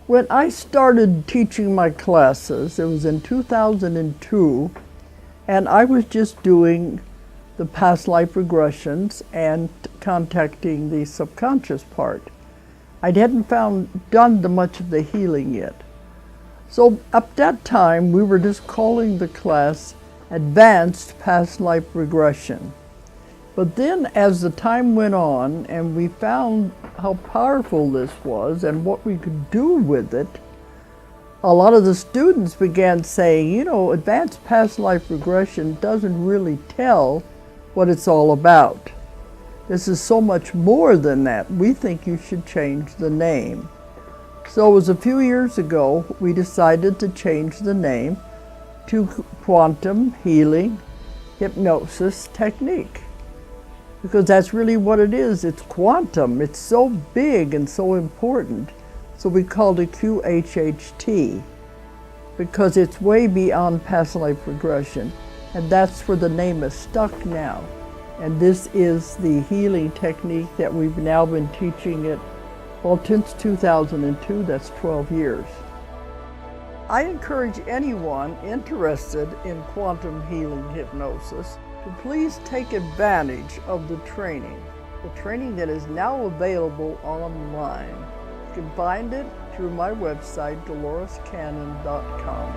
When I started teaching my classes, it was in 2002, and I was just doing the past life regressions and contacting the subconscious part. I hadn't done much of the healing yet. So at that time, we were just calling the class Advanced Past Life Regression. But then as the time went on and we found how powerful this was and what we could do with it, a lot of the students began saying, you know, advanced past life regression doesn't really tell what it's all about. This is so much more than that. We think you should change the name. So it was a few years ago we decided to change the name to Quantum Healing Hypnosis Technique. Because that's really what it is. It's quantum. It's so big and so important. So we called it QHHT because it's way beyond past life regression. And that's where the name is stuck now. And this is the healing technique that we've now been teaching it, well, since 2002, that's 12 years. I encourage anyone interested in quantum healing hypnosis to please take advantage of the training that is now available online. You can find it through my website, DoloresCannon.com.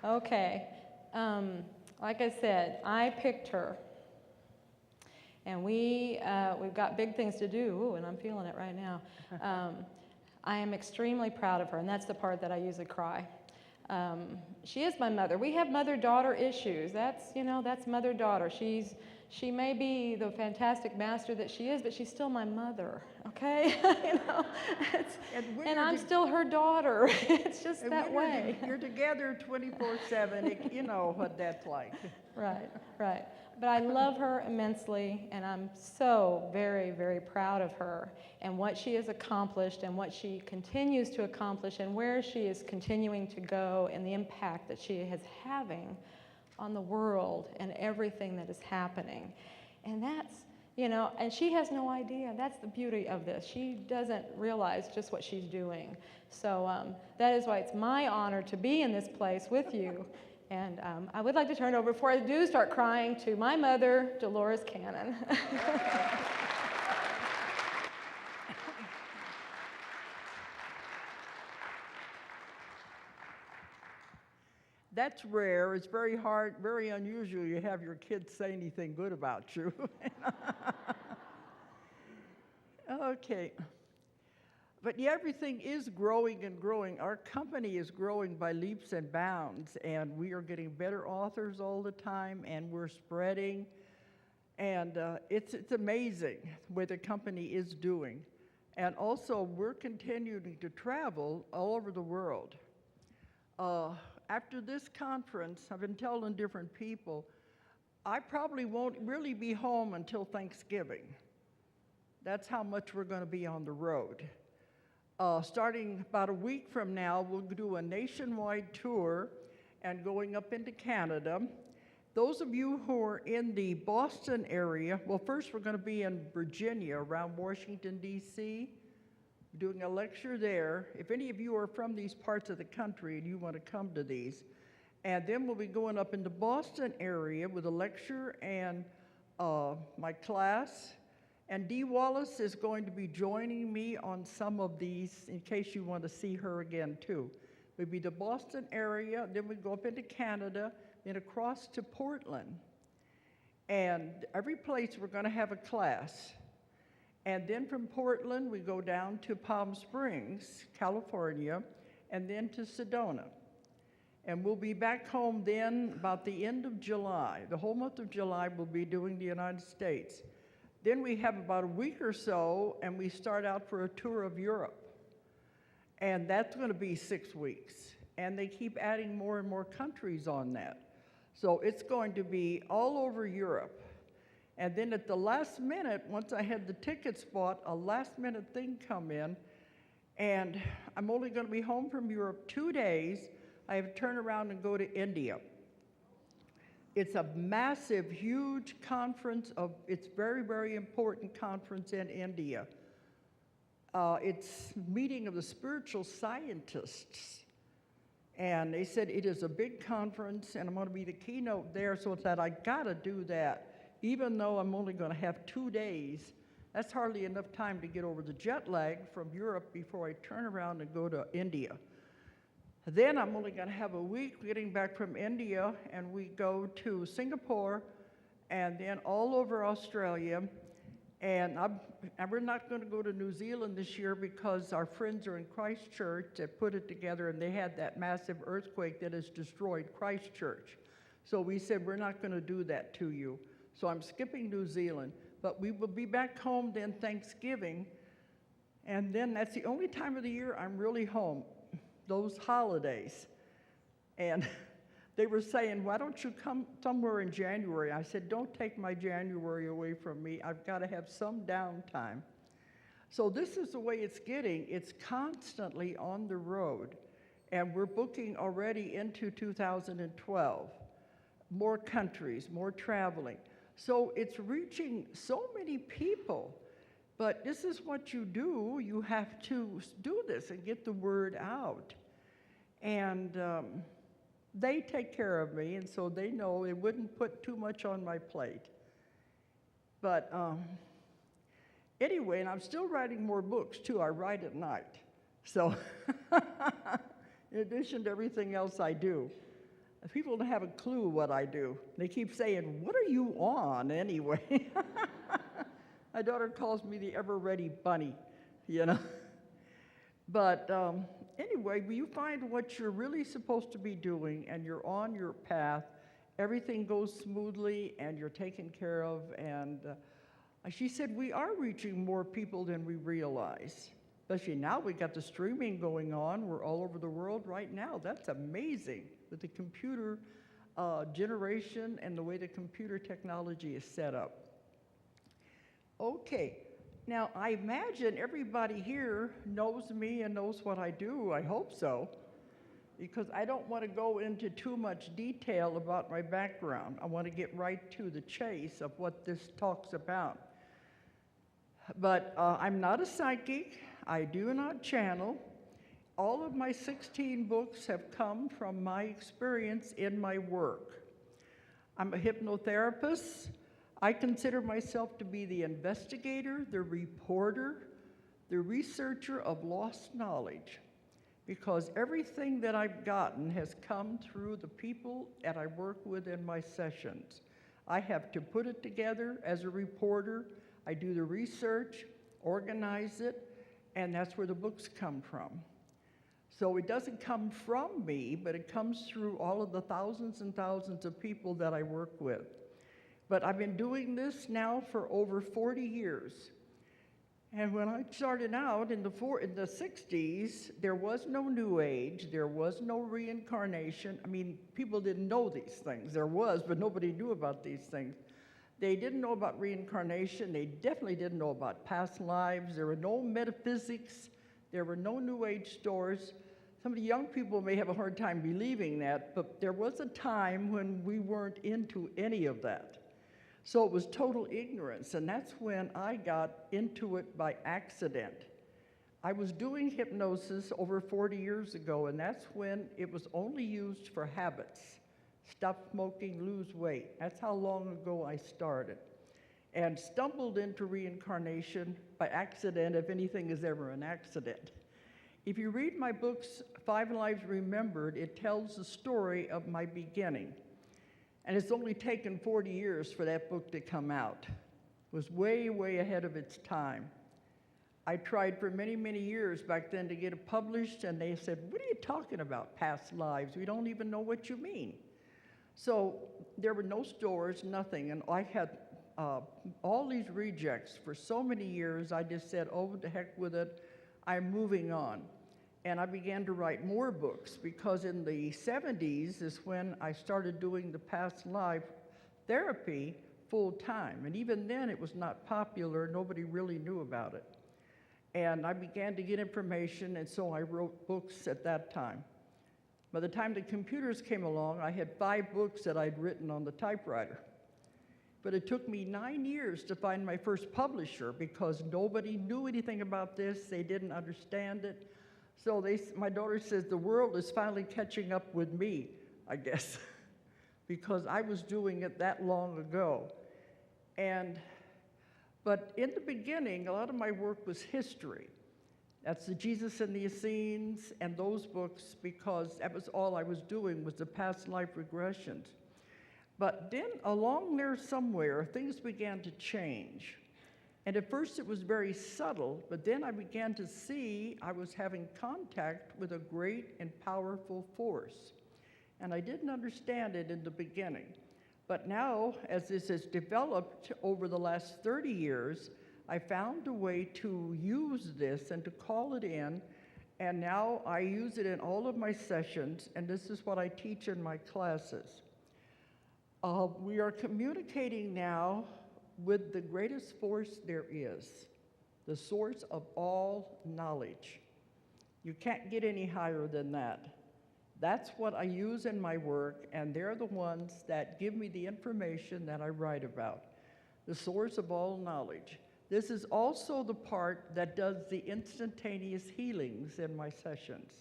Okay, like I said, I picked her, and we've got big things to do. Ooh, and I'm feeling it right now. I am extremely proud of her, and that's the part that I usually cry. She is my mother. We have mother-daughter issues. That's mother-daughter. She may be the fantastic master that she is, but she's still my mother, okay? And I'm still her daughter. It's just that way. You're together 24/7, you know what that's like. Right. But I love her immensely, and I'm so very, very proud of her and what she has accomplished and what she continues to accomplish and where she is continuing to go and the impact that she is having on the world and everything that is happening. And and she has no idea. That's the beauty of this. She doesn't realize just what she's doing. So that is why it's my honor to be in this place with you. And I would like to turn it over, before I do start crying, to my mother, Dolores Cannon. That's rare. It's very hard, very unusual you have your kids say anything good about you. Okay. But yeah, everything is growing and growing. Our company is growing by leaps and bounds, and we are getting better authors all the time, and we're spreading. And it's amazing what the company is doing. And also, we're continuing to travel all over the world. After this conference, I've been telling different people, I probably won't really be home until Thanksgiving. That's how much we're going to be on the road. Starting about a week from now, we'll do a nationwide tour and going up into Canada. Those of you who are in the Boston area, well, first we're going to be in Virginia, around Washington, D.C., doing a lecture there. If any of you are from these parts of the country and you want to come to these, and then we'll be going up in the Boston area with a lecture and my class. And Dee Wallace is going to be joining me on some of these in case you want to see her again too. We'll be the Boston area, then we go up into Canada, then across to Portland. And every place we're going to have a class. And then from Portland, we go down to Palm Springs, California, and then to Sedona. And we'll be back home then about the end of July. The whole month of July, we'll be doing the United States. Then we have about a week or so, and we start out for a tour of Europe. And that's going to be 6 weeks. And they keep adding more and more countries on that. So it's going to be all over Europe. And then at the last minute, once I had the tickets bought, a last minute thing come in, and I'm only going to be home from Europe 2 days. I have to turn around and go to India. It's a massive, huge conference. It's very, very important conference in India. It's meeting of the spiritual scientists. And they said it is a big conference, and I'm going to be the keynote there, so that I got to do that. Even though I'm only going to have 2 days, that's hardly enough time to get over the jet lag from Europe before I turn around and go to India. Then I'm only going to have a week getting back from India, and we go to Singapore and then all over Australia. And we're not going to go to New Zealand this year because our friends are in Christchurch that put it together, and they had that massive earthquake that has destroyed Christchurch. So we said, we're not going to do that to you. So I'm skipping New Zealand. But we will be back home then Thanksgiving. And then that's the only time of the year I'm really home, those holidays. And they were saying, why don't you come somewhere in January? I said, don't take my January away from me. I've got to have some downtime. So this is the way it's getting. It's constantly on the road. And we're booking already into 2012. More countries, more traveling. So it's reaching so many people. But this is what you do. You have to do this and get the word out. And they take care of me, and so they know it wouldn't put too much on my plate. But anyway, and I'm still writing more books, too. I write at night. So in addition to everything else I do, people don't have a clue what I do. They keep saying, what are you on anyway? My daughter calls me the ever-ready bunny, you know. But anyway, when you find what you're really supposed to be doing and you're on your path, everything goes smoothly and you're taken care of. And she said, we are reaching more people than we realize. Especially now we got the streaming going on. We're all over the world right now. That's amazing with the computer generation and the way the computer technology is set up. Okay. Now, I imagine everybody here knows me and knows what I do. I hope so, because I don't want to go into too much detail about my background. I want to get right to the chase of what this talks about. But I'm not a psychic. I do not channel. All of my 16 books have come from my experience in my work. I'm a hypnotherapist. I consider myself to be the investigator, the reporter, the researcher of lost knowledge, because everything that I've gotten has come through the people that I work with in my sessions. I have to put it together as a reporter. I do the research, organize it, and that's where the books come from. So it doesn't come from me, but it comes through all of the thousands and thousands of people that I work with. But I've been doing this now for over 40 years. And when I started out in the 60s, there was no New Age, there was no reincarnation. I mean, people didn't know these things. There was, but nobody knew about these things. They didn't know about reincarnation. They definitely didn't know about past lives. There were no metaphysics. There were no New Age stores. Some of the young people may have a hard time believing that, but there was a time when we weren't into any of that. So it was total ignorance, and that's when I got into it by accident. I was doing hypnosis over 40 years ago, and that's when it was only used for habits. Stop smoking, lose weight. That's how long ago I started. And stumbled into reincarnation by accident, if anything is ever an accident. If you read my books, 5 Lives Remembered, it tells the story of my beginning. And it's only taken 40 years for that book to come out. It was way, way ahead of its time. I tried for many, many years back then to get it published, and they said, what are you talking about, past lives? We don't even know what you mean. So there were no stores, nothing, and I had all these rejects for so many years. I just said, oh, the heck with it, I'm moving on. And I began to write more books, because in the 70s is when I started doing the past life therapy full time. And even then it was not popular. Nobody really knew about it. And I began to get information, and so I wrote books at that time. By the time the computers came along, I had 5 books that I'd written on the typewriter. But it took me 9 years to find my first publisher because nobody knew anything about this. They didn't understand it. So my daughter says, the world is finally catching up with me, I guess, because I was doing it that long ago. But in the beginning, a lot of my work was history. That's the Jesus and the Essenes and those books, because that was all I was doing, was the past life regressions. But then along there somewhere, things began to change. And at first it was very subtle, but then I began to see I was having contact with a great and powerful force. And I didn't understand it in the beginning. But now, as this has developed over the last 30 years, I found a way to use this and to call it in, and now I use it in all of my sessions, and this is what I teach in my classes. We are communicating now with the greatest force there is, the source of all knowledge. You can't get any higher than that. That's what I use in my work, and they're the ones that give me the information that I write about, the source of all knowledge. This is also the part that does the instantaneous healings in my sessions.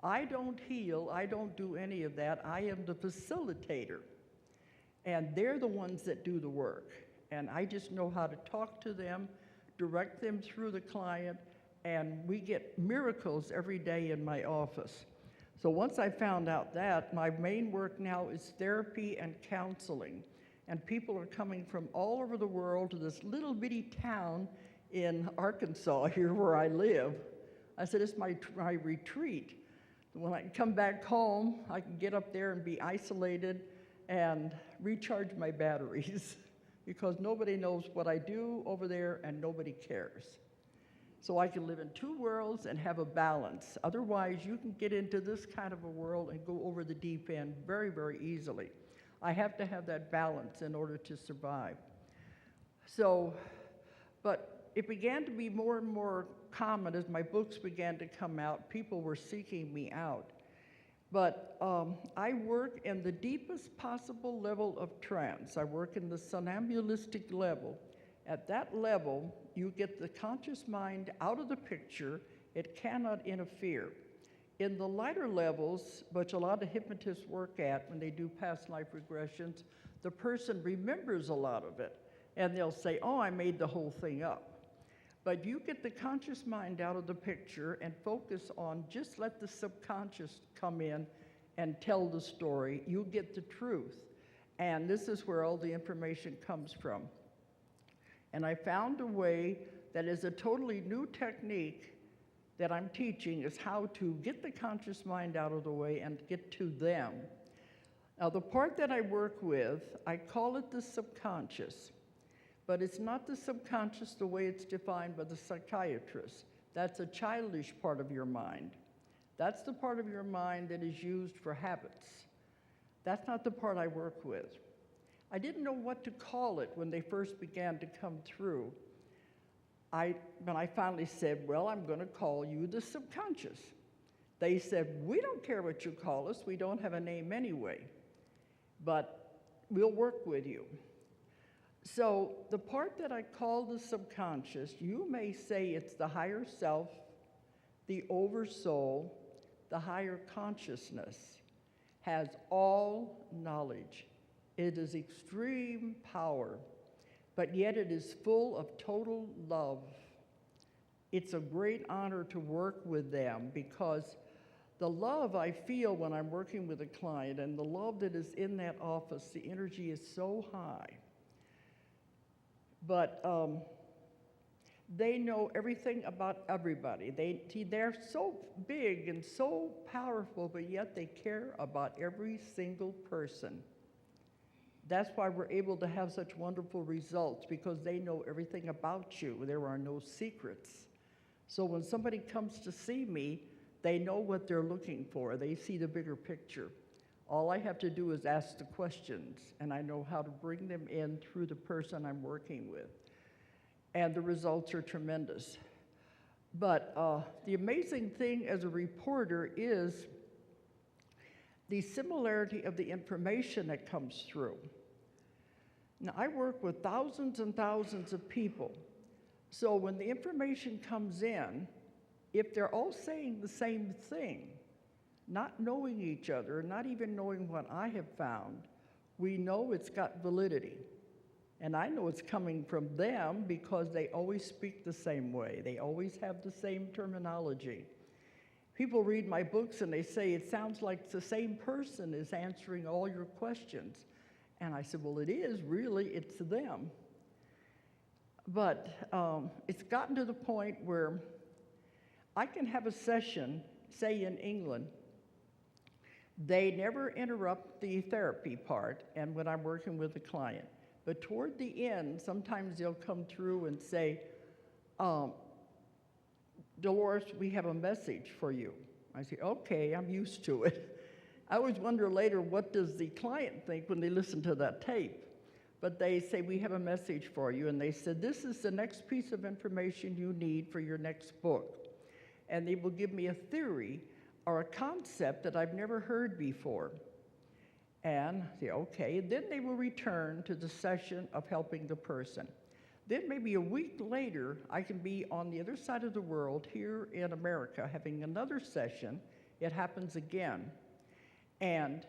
I don't heal, I don't do any of that. I am the facilitator. And they're the ones that do the work. And I just know how to talk to them, direct them through the client, and we get miracles every day in my office. So once I found out that, my main work now is therapy and counseling. And people are coming from all over the world to this little bitty town in Arkansas, here where I live. I said, it's my retreat. When I come back home, I can get up there and be isolated and recharge my batteries because nobody knows what I do over there and nobody cares. So I can live in two worlds and have a balance. Otherwise, you can get into this kind of a world and go over the deep end very, very easily. I have to have that balance in order to survive. So, but it began to be more and more common as my books began to come out. People were seeking me out. But I work in the deepest possible level of trance. I work in the somnambulistic level. At that level, you get the conscious mind out of the picture. It cannot interfere. In the lighter levels, which a lot of hypnotists work at when they do past life regressions, the person remembers a lot of it. And they'll say, oh, I made the whole thing up. But you get the conscious mind out of the picture and focus on just let the subconscious come in and tell the story. You get the truth. And this is where all the information comes from. And I found a way that is a totally new technique that I'm teaching is how to get the conscious mind out of the way and get to them. Now, the part that I work with, I call it the subconscious. But it's not the subconscious the way it's defined by the psychiatrist. That's a childish part of your mind. That's the part of your mind that is used for habits. That's not the part I work with. I didn't know what to call it when they first began to come through. When I finally said, well, I'm going to call you the subconscious. They said, we don't care what you call us. We don't have a name anyway. But we'll work with you. So the part that I call the subconscious, you may say it's the higher self, the oversoul, the higher consciousness, has all knowledge. It is extreme power, but yet it is full of total love. It's a great honor to work with them because the love I feel when I'm working with a client and the love that is in that office, the energy is so high. But they know everything about everybody. They're so big and so powerful, but yet they care about every single person. That's why we're able to have such wonderful results, because they know everything about you. There are no secrets. So when somebody comes to see me, they know what they're looking for. They see the bigger picture. All I have to do is ask the questions, and I know how to bring them in through the person I'm working with. And the results are tremendous. But the amazing thing as a reporter is the similarity of the information that comes through. Now, I work with thousands and thousands of people. So when the information comes in, if they're all saying the same thing, not knowing each other, not even knowing what I have found, we know it's got validity. And I know it's coming from them because they always speak the same way. They always have the same terminology. People read my books and they say, it sounds like the same person is answering all your questions. And I said, well, it is, really, it's them. But it's gotten to the point where I can have a session, say in England, they never interrupt the therapy part and when I'm working with a client. But toward the end, sometimes they'll come through and say, Dolores, we have a message for you. I say, okay, I'm used to it. I always wonder later, what does the client think when they listen to that tape? But they say, we have a message for you. And they said, this is the next piece of information you need for your next book. And they will give me a theory or a concept that I've never heard before. And I say, okay. Then they will return to the session of helping the person. Then maybe a week later, I can be on the other side of the world here in America having another session. It happens again. And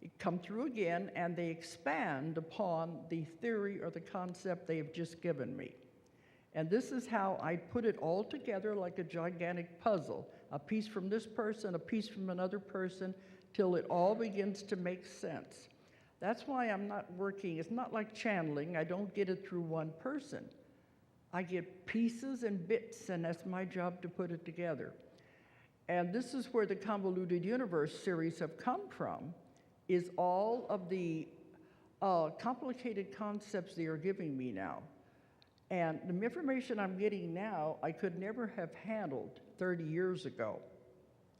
it come through again, and they expand upon the theory or the concept they have just given me. And this is how I put it all together like a gigantic puzzle, a piece from this person, a piece from another person, till it all begins to make sense. That's why I'm not working, it's not like channeling, I don't get it through one person. I get pieces and bits, and that's my job to put it together. And this is where the Convoluted Universe series have come from, is all of the complicated concepts they are giving me now. And the information I'm getting now, I could never have handled 30 years ago.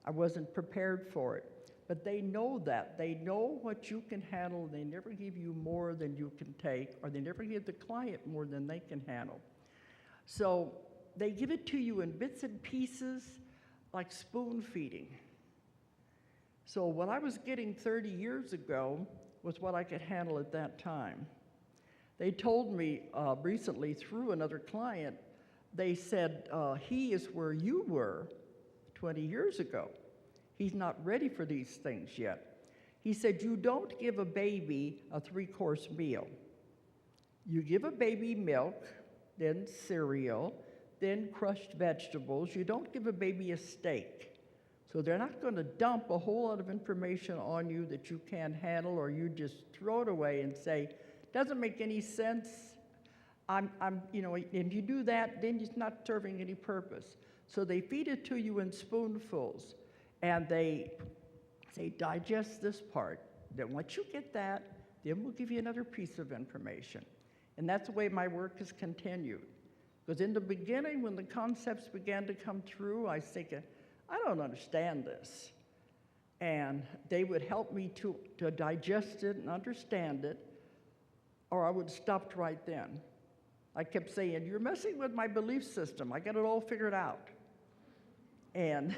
I wasn't prepared for it. But they know that. They know what you can handle. They never give you more than you can take, or they never give the client more than they can handle. So they give it to you in bits and pieces, like spoon feeding. So what I was getting 30 years ago was what I could handle at that time. They told me recently through another client, they said, he is where you were 20 years ago. He's not ready for these things yet. He said, you don't give a baby a 3-course meal. You give a baby milk, then cereal, then crushed vegetables. You don't give a baby a steak. So they're not going to dump a whole lot of information on you that you can't handle, or you just throw it away and say, doesn't make any sense. If you do that, then it's not serving any purpose. So they feed it to you in spoonfuls. And they say, digest this part. Then once you get that, then we'll give you another piece of information. And that's the way my work has continued. Because in the beginning, when the concepts began to come through, I was thinking, I don't understand this. And they would help me to digest it and understand it, or I would have stopped right then. I kept saying, you're messing with my belief system. I got it all figured out. And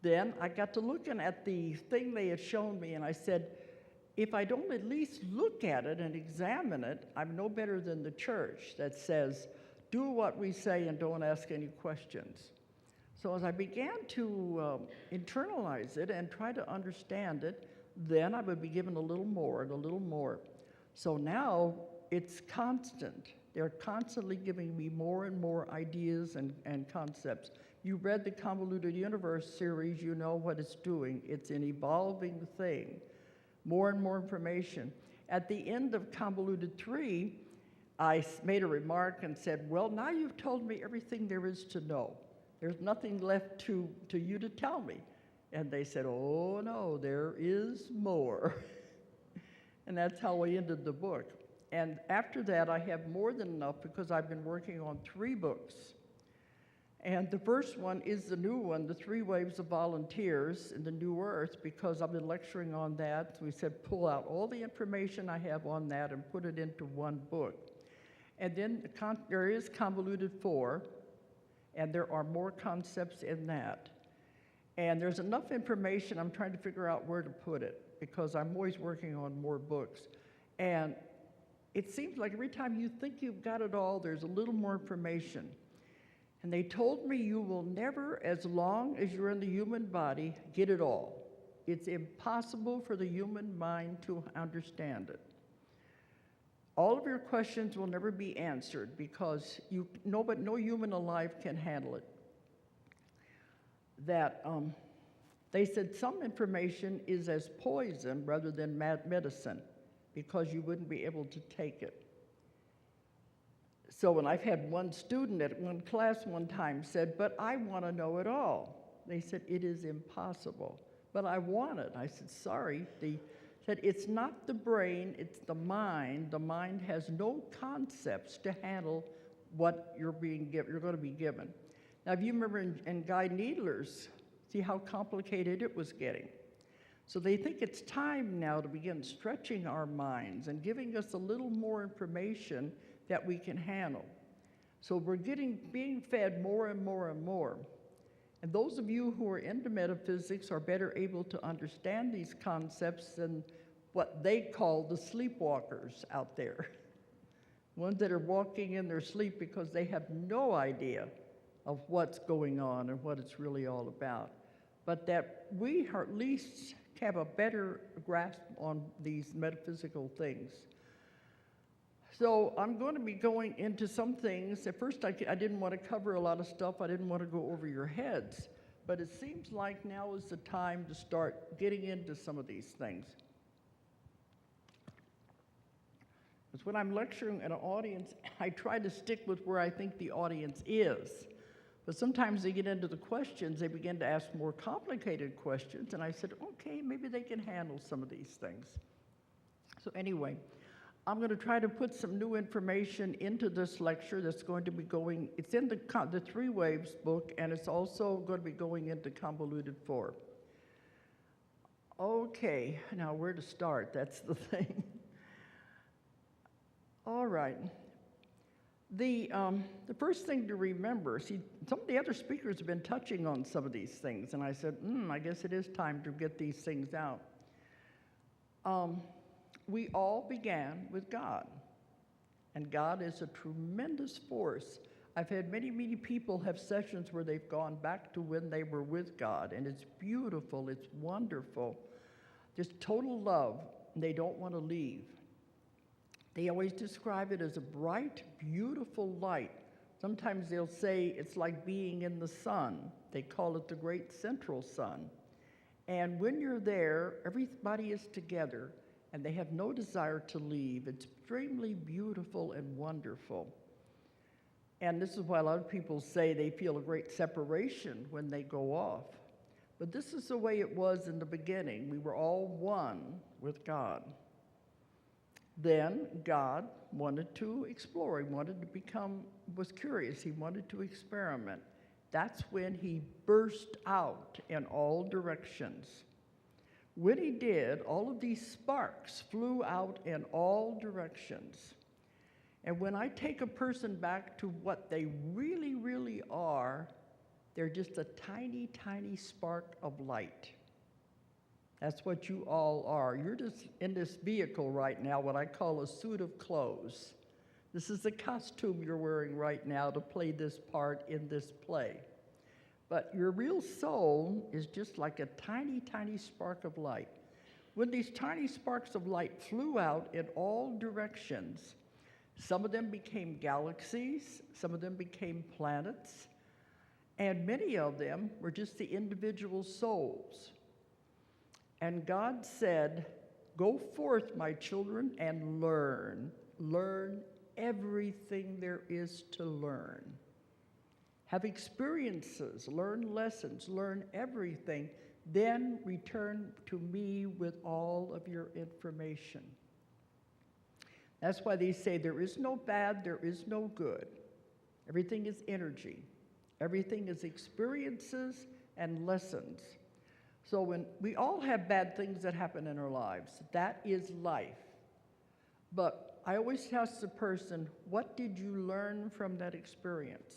then I got to looking at the thing they had shown me, and I said, if I don't at least look at it and examine it, I'm no better than the church that says, do what we say and don't ask any questions. So as I began to internalize it and try to understand it, then I would be given a little more and a little more. So now it's constant. They're constantly giving me more and more ideas and concepts. You read the Convoluted Universe series, you know what it's doing. It's an evolving thing. More and more information. At the end of Convoluted 3, I made a remark and said, well, now you've told me everything there is to know. There's nothing left to you to tell me. And they said, oh, no, there is more. And that's how we ended the book. And after that, I have more than enough because I've been working on 3 books. And the first one is the new one, The 3 Waves of Volunteers in the New Earth, because I've been lecturing on that. So we said, pull out all the information I have on that and put it into one book. And then there is Convoluted 4, and there are more concepts in that. And there's enough information, I'm trying to figure out where to put it, because I'm always working on more books. And it seems like every time you think you've got it all, there's a little more information. And they told me you will never, as long as you're in the human body, get it all. It's impossible for the human mind to understand it. All of your questions will never be answered because no human alive can handle it. That they said some information is as poison rather than medicine because you wouldn't be able to take it. So when I've had one student at one class one time said, but I want to know it all. They said, it is impossible, but I want it. I said, sorry. They said, it's not the brain, it's the mind. The mind has no concepts to handle what you're going to be given. Now, if you remember in Guy Needler's, see how complicated it was getting. So they think it's time now to begin stretching our minds and giving us a little more information that we can handle. So we're being fed more and more and more. And those of you who are into metaphysics are better able to understand these concepts than what they call the sleepwalkers out there. Ones that are walking in their sleep because they have no idea of what's going on and what it's really all about. But that we at least have a better grasp on these metaphysical things. So I'm going to be going into some things. At first, I didn't want to cover a lot of stuff. I didn't want to go over your heads. But it seems like now is the time to start getting into some of these things. Because when I'm lecturing at an audience, I try to stick with where I think the audience is. But sometimes they get into the questions, they begin to ask more complicated questions, and I said, okay, maybe they can handle some of these things. So anyway, I'm going to try to put some new information into this lecture that's going to be going, it's in the Three Waves book, and it's also going to be going into Convoluted 4. Okay, now where to start? That's the thing. All right. The first thing to remember, see, some of the other speakers have been touching on some of these things, and I said, I guess it is time to get these things out. We all began with God, and God is a tremendous force. I've had many, many people have sessions where they've gone back to when they were with God, and it's beautiful, it's wonderful, just total love, and they don't want to leave. They always describe it as a bright, beautiful light. Sometimes they'll say it's like being in the sun. They call it the great central sun. And when you're there, everybody is together, and they have no desire to leave. It's extremely beautiful and wonderful. And this is why a lot of people say they feel a great separation when they go off. But this is the way it was in the beginning. We were all one with God. Then God wanted to explore. He wanted to was curious. He wanted to experiment. That's when he burst out in all directions. When he did, all of these sparks flew out in all directions. And when I take a person back to what they really, really are, they're just a tiny, tiny spark of light. That's what you all are. You're just in this vehicle right now, what I call a suit of clothes. This is the costume you're wearing right now to play this part in this play. But your real soul is just like a tiny, tiny spark of light. When these tiny sparks of light flew out in all directions, some of them became galaxies, some of them became planets, and many of them were just the individual souls. And God said, go forth, my children, and learn. Learn everything there is to learn. Have experiences, learn lessons, learn everything, then return to me with all of your information. That's why they say there is no bad, there is no good. Everything is energy. Everything is experiences and lessons. So when we all have bad things that happen in our lives, that is life. But I always ask the person, what did you learn from that experience?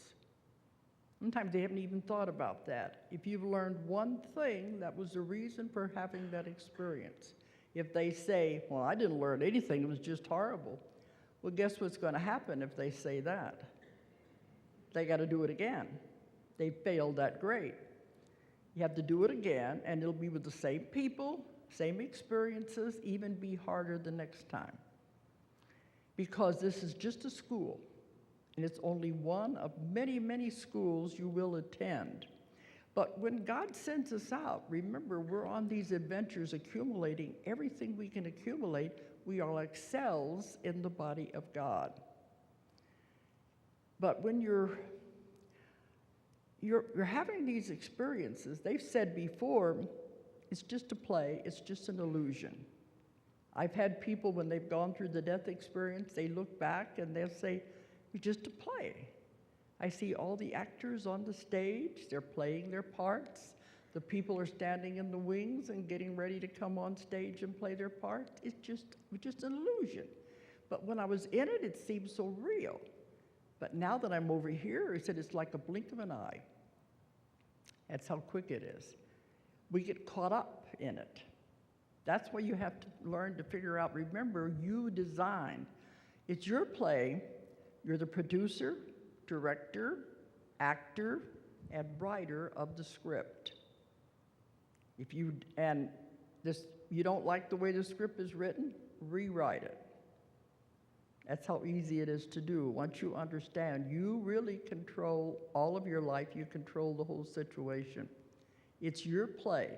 Sometimes they haven't even thought about that. If you've learned one thing, that was the reason for having that experience. If they say, well, I didn't learn anything, it was just horrible. Well, guess what's going to happen if they say that? They got to do it again. They failed that grade. You have to do it again, and it'll be with the same people, same experiences, even be harder the next time. Because this is just a school, and it's only one of many, many schools you will attend. But when God sends us out, remember, we're on these adventures accumulating everything we can accumulate. We are like cells in the body of God. But when you're having these experiences, they've said before, it's just a play, it's just an illusion. I've had people, when they've gone through the death experience, they look back and they'll say, it's just a play. I see all the actors on the stage, they're playing their parts. The people are standing in the wings and getting ready to come on stage and play their part. It's just an illusion. But when I was in it, it seemed so real. But now that I'm over here, he said it's like a blink of an eye. That's how quick it is. We get caught up in it. That's why you have to learn to figure out, remember, you designed. It's your play. You're the producer, director, actor, and writer of the script. If you don't like the way the script is written, rewrite it. That's how easy it is to do. Once you understand, you really control all of your life. You control the whole situation. It's your play.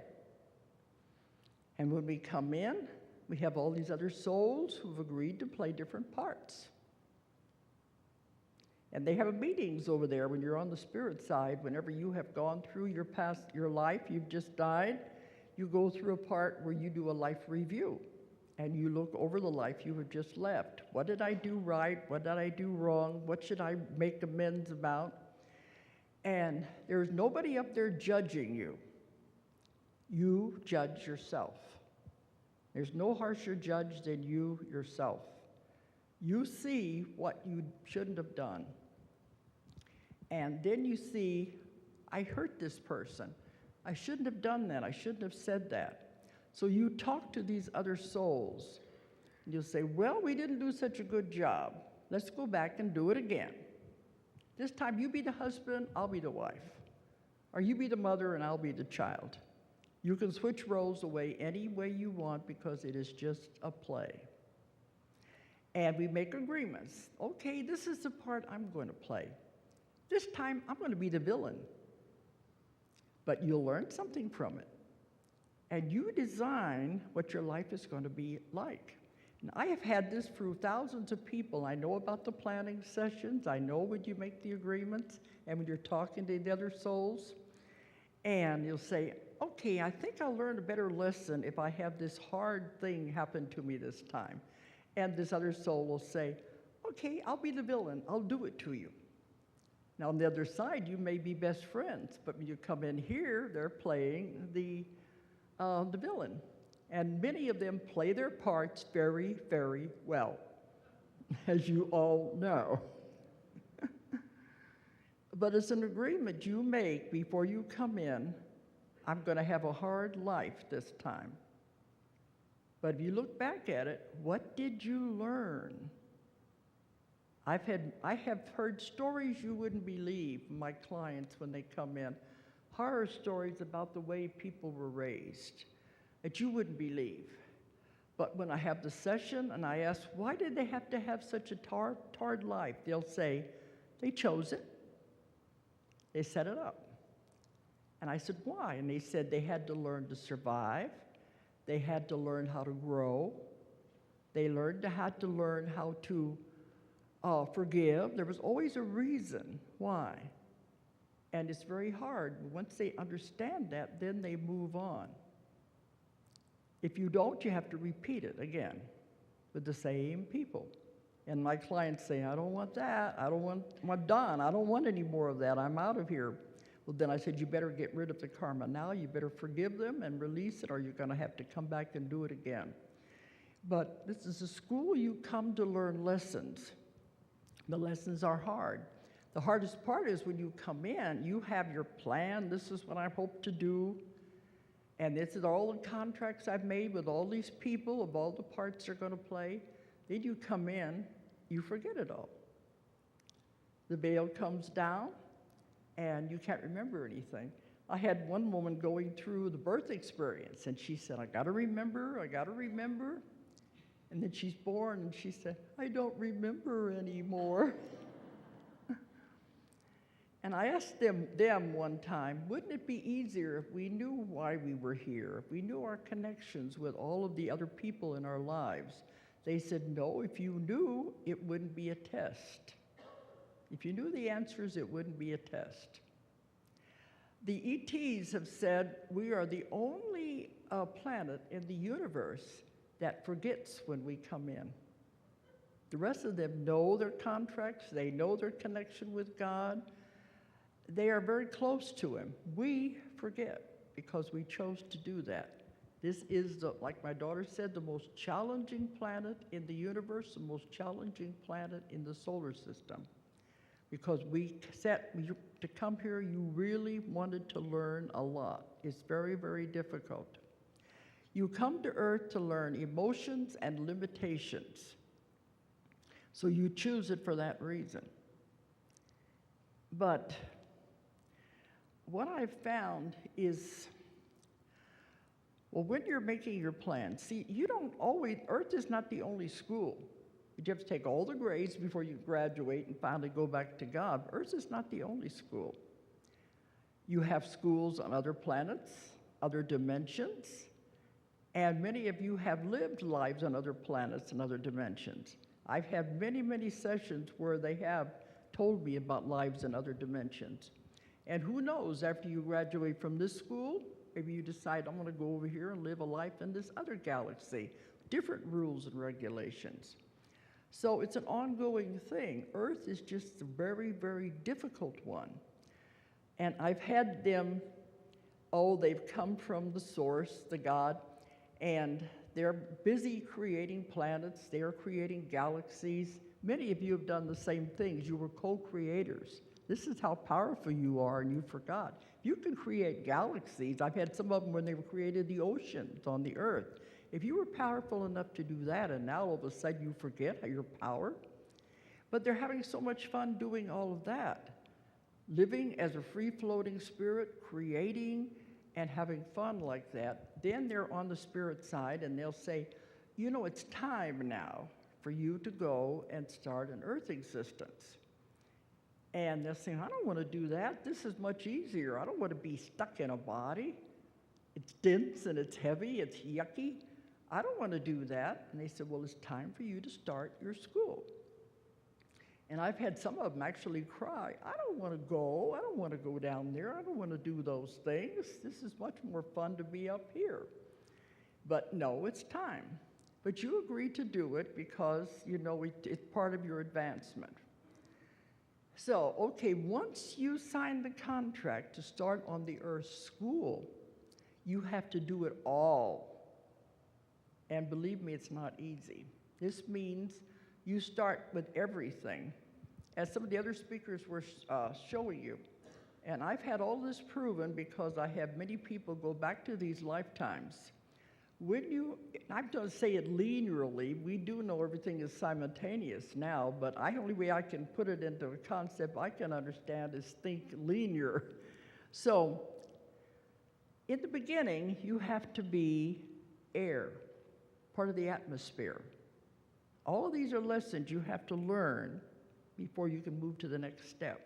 And when we come in, we have all these other souls who've agreed to play different parts. And they have meetings over there when you're on the spirit side. Whenever you have gone through your life, you've just died, you go through a part where you do a life review. And you look over the life you have just left. What did I do right? What did I do wrong? What should I make amends about? And there's nobody up there judging you. You judge yourself. There's no harsher judge than you yourself. You see what you shouldn't have done. And then you see, I hurt this person. I shouldn't have done that. I shouldn't have said that. So you talk to these other souls. And you'll say, well, we didn't do such a good job. Let's go back and do it again. This time you be the husband, I'll be the wife. Or you be the mother and I'll be the child. You can switch roles away any way you want because it is just a play. And we make agreements. Okay, this is the part I'm going to play. This time I'm going to be the villain. But you'll learn something from it. And you design what your life is going to be like. And I have had this through thousands of people. I know about the planning sessions. I know when you make the agreements and when you're talking to the other souls. And you'll say, okay, I think I'll learn a better lesson if I have this hard thing happen to me this time. And this other soul will say, okay, I'll be the villain. I'll do it to you. Now, on the other side, you may be best friends. But when you come in here, they're playing the villain. And many of them play their parts very, very well, as you all know. But it's an agreement you make before you come in. I'm going to have a hard life this time. But if you look back at it, what did you learn? I have heard stories you wouldn't believe from my clients when they come in. Horror stories about the way people were raised that you wouldn't believe. But when I have the session and I ask, why did they have to have such a tarred life? They'll say, they chose it. They set it up. And I said, why? And they said they had to learn to survive. They had to learn how to grow. They had to learn how to forgive. There was always a reason why. And it's very hard. Once they understand that, then they move on. If you don't, you have to repeat it again with the same people. And my clients say, I don't want that. I'm done. I don't want any more of that. I'm out of here. Well, then I said, you better get rid of the karma now. You better forgive them and release it, or you're going to have to come back and do it again. But this is a school you come to learn lessons. The lessons are hard. The hardest part is when you come in, you have your plan. This is what I hope to do. And this is all the contracts I've made with all these people of all the parts they're going to play. Then you come in you forget it all. The veil comes down, and you can't remember anything. I had one woman going through the birth experience, and she said, I got to remember. And then she's born, and she said, I don't remember anymore. And I asked them one time, wouldn't it be easier if we knew why we were here, if we knew our connections with all of the other people in our lives? They said, no, if you knew, it wouldn't be a test. If you knew the answers, it wouldn't be a test. The ETs have said we are the only planet in the universe that forgets when we come in. The rest of them know their contracts, they know their connection with God. They are very close to Him. We forget because we chose to do that. This is, like my daughter said, the most challenging planet in the universe, the most challenging planet in the solar system. Because to come here, you really wanted to learn a lot. It's very, very difficult. You come to Earth to learn emotions and limitations. So you choose it for that reason. But what I've found is, well, when you're making your plan, see, Earth is not the only school. You have to take all the grades before you graduate and finally go back to God. Earth is not the only school. You have schools on other planets, other dimensions, and many of you have lived lives on other planets and other dimensions. I've had many, many sessions where they have told me about lives in other dimensions. And who knows, after you graduate from this school, maybe you decide, I'm going to go over here and live a life in this other galaxy. Different rules and regulations. So it's an ongoing thing. Earth is just a very, very difficult one. And I've had them, they've come from the source, the God, and they're busy creating planets, they're creating galaxies. Many of you have done the same things. You were co-creators. This is how powerful you are, and you forgot. You can create galaxies. I've had some of them when they created the oceans on the Earth. If you were powerful enough to do that, and now all of a sudden you forget your power, but they're having so much fun doing all of that. Living as a free-floating spirit, creating and having fun like that. Then they're on the spirit side, and they'll say, you know, it's time now for you to go and start an Earth existence. And they'll say, I don't want to do that. This is much easier. I don't want to be stuck in a body. It's dense and it's heavy, it's yucky. I don't want to do that. And they said, well, it's time for you to start your school. And I've had some of them actually cry, I don't want to go. I don't want to go down there. I don't want to do those things. This is much more fun to be up here. But no, it's time. But you agree to do it because, you know, it's part of your advancement. So, okay, once you sign the contract to start on the Earth school, you have to do it all. And believe me, it's not easy. This means you start with everything, as some of the other speakers were showing you. And I've had all this proven because I have many people go back to these lifetimes. I'm going to say it linearly, we do know everything is simultaneous now, but the only way I can put it into a concept I can understand is think linear. So, in the beginning, you have to be air, part of the atmosphere. All of these are lessons you have to learn before you can move to the next step.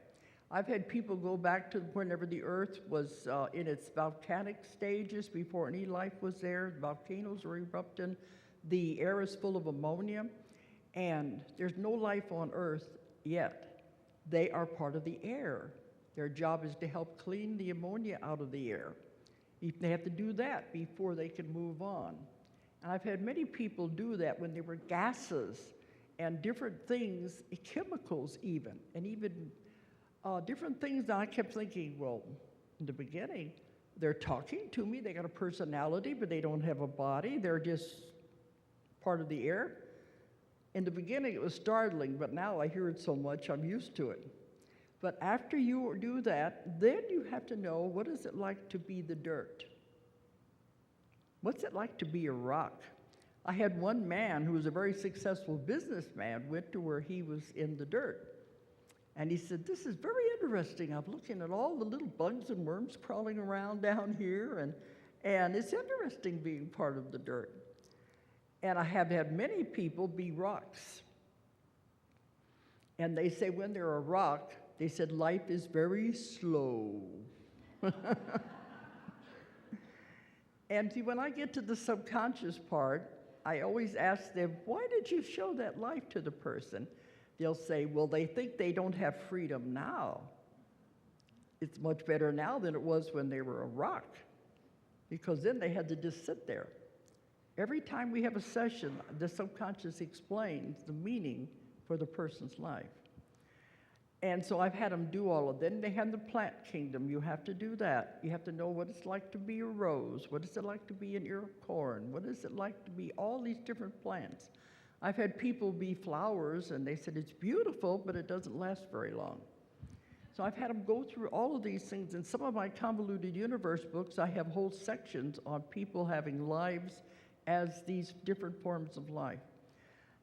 I've had people go back to whenever the Earth was in its volcanic stages, before any life was there. Volcanoes are erupting. The air is full of ammonia, and there's no life on Earth yet. They are part of the air. Their job is to help clean the ammonia out of the air. They have to do that before they can move on. And I've had many people do that when there were gases and different things, chemicals even, and even different things that I kept thinking, well, in the beginning, they're talking to me, they got a personality, but they don't have a body, they're just part of the air. In the beginning, it was startling, but now I hear it so much, I'm used to it. But after you do that, then you have to know, what is it like to be the dirt? What's it like to be a rock? I had one man who was a very successful businessman went to where he was in the dirt. And he said, this is very interesting. I'm looking at all the little bugs and worms crawling around down here, and it's interesting being part of the dirt. And I have had many people be rocks. And they say when they're a rock, they said life is very slow. And see, when I get to the subconscious part, I always ask them, why did you show that life to the person? They'll say, well, they think they don't have freedom now. It's much better now than it was when they were a rock, because then they had to just sit there. Every time we have a session, the subconscious explains the meaning for the person's life. And so I've had them do all of that. Then they have the plant kingdom. You have to do that. You have to know what it's like to be a rose. What is it like to be an ear of corn? What is it like to be all these different plants? I've had people be flowers, and they said, it's beautiful, but it doesn't last very long. So I've had them go through all of these things. In some of my Convoluted Universe books, I have whole sections on people having lives as these different forms of life.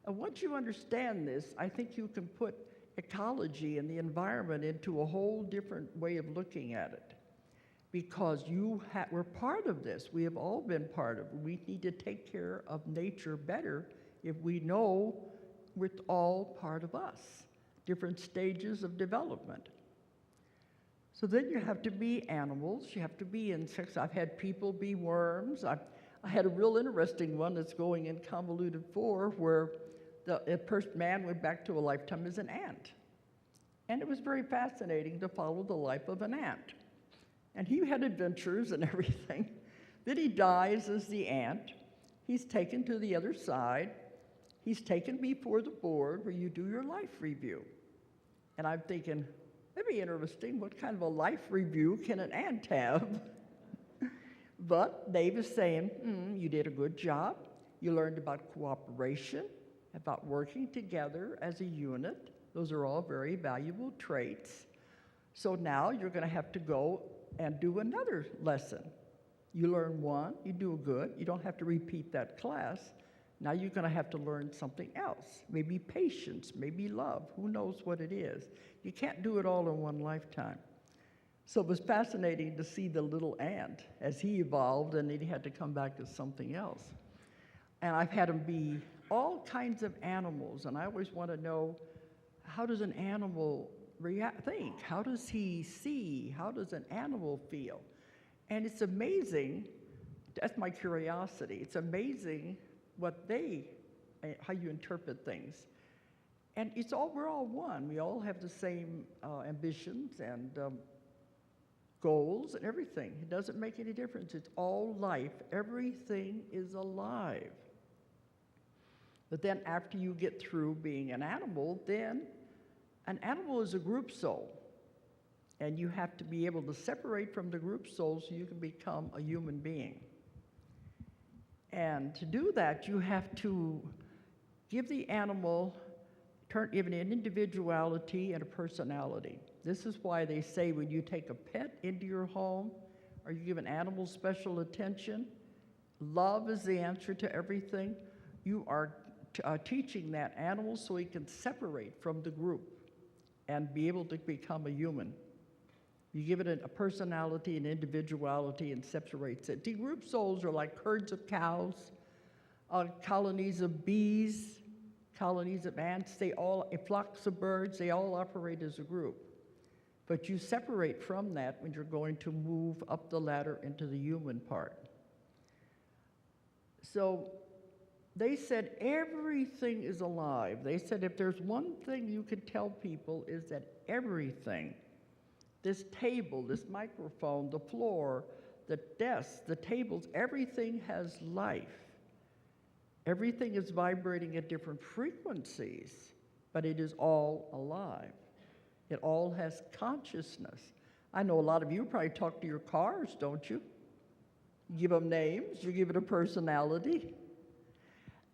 And once you understand this, I think you can put ecology and the environment into a whole different way of looking at it. Because we're part of this. We have all been part of it. We need to take care of nature better if we know we're all part of us, different stages of development. So then you have to be animals, you have to be insects. I've had people be worms. I had a real interesting one that's going in Convoluted 4 where the first man went back to a lifetime as an ant. And it was very fascinating to follow the life of an ant. And he had adventures and everything. Then he dies as the ant. He's taken to the other side. He's taken before the board where you do your life review. And I'm thinking, that'd be interesting. What kind of a life review can an ant have? But Dave is saying, you did a good job. You learned about cooperation, about working together as a unit. Those are all very valuable traits. So now you're going to have to go and do another lesson. You learn one, you do good. You don't have to repeat that class. Now you're going to have to learn something else. Maybe patience, maybe love. Who knows what it is? You can't do it all in one lifetime. So it was fascinating to see the little ant as he evolved, and then he had to come back as something else. And I've had him be all kinds of animals, and I always want to know, how does an animal think? How does he see? How does an animal feel? And it's amazing, that's my curiosity, it's amazing how you interpret things. And we're all one. We all have the same ambitions and goals and everything. It doesn't make any difference. It's all life. Everything is alive. But then after you get through being an animal, then an animal is a group soul. And you have to be able to separate from the group soul so you can become a human being. And to do that, you have to give the animal even an individuality and a personality. This is why they say when you take a pet into your home or you give an animal special attention, love is the answer to everything. You are teaching that animal so he can separate from the group and be able to become a human. You give it a personality and individuality and separates it. The group souls are like herds of cows, colonies of bees, colonies of ants, flocks of birds, they all operate as a group. But you separate from that when you're going to move up the ladder into the human part. So they said everything is alive. They said if there's one thing you could tell people is that everything, this table, this microphone, the floor, the desks, the tables, everything has life. Everything is vibrating at different frequencies, but it is all alive. It all has consciousness. I know a lot of you probably talk to your cars, don't you? You give them names, you give it a personality.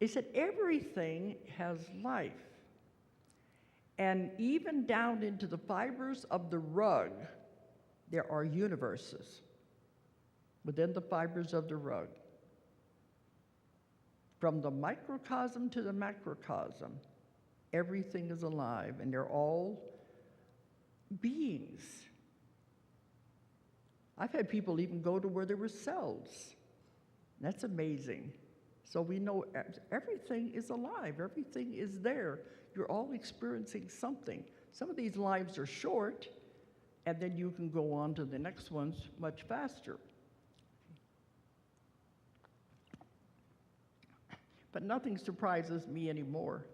They said everything has life. And even down into the fibers of the rug, there are universes within the fibers of the rug. From the microcosm to the macrocosm, everything is alive, and they're all beings. I've had people even go to where there were cells. That's amazing. So we know everything is alive, everything is there. You're all experiencing something. Some of these lives are short, and then you can go on to the next ones much faster. But nothing surprises me anymore.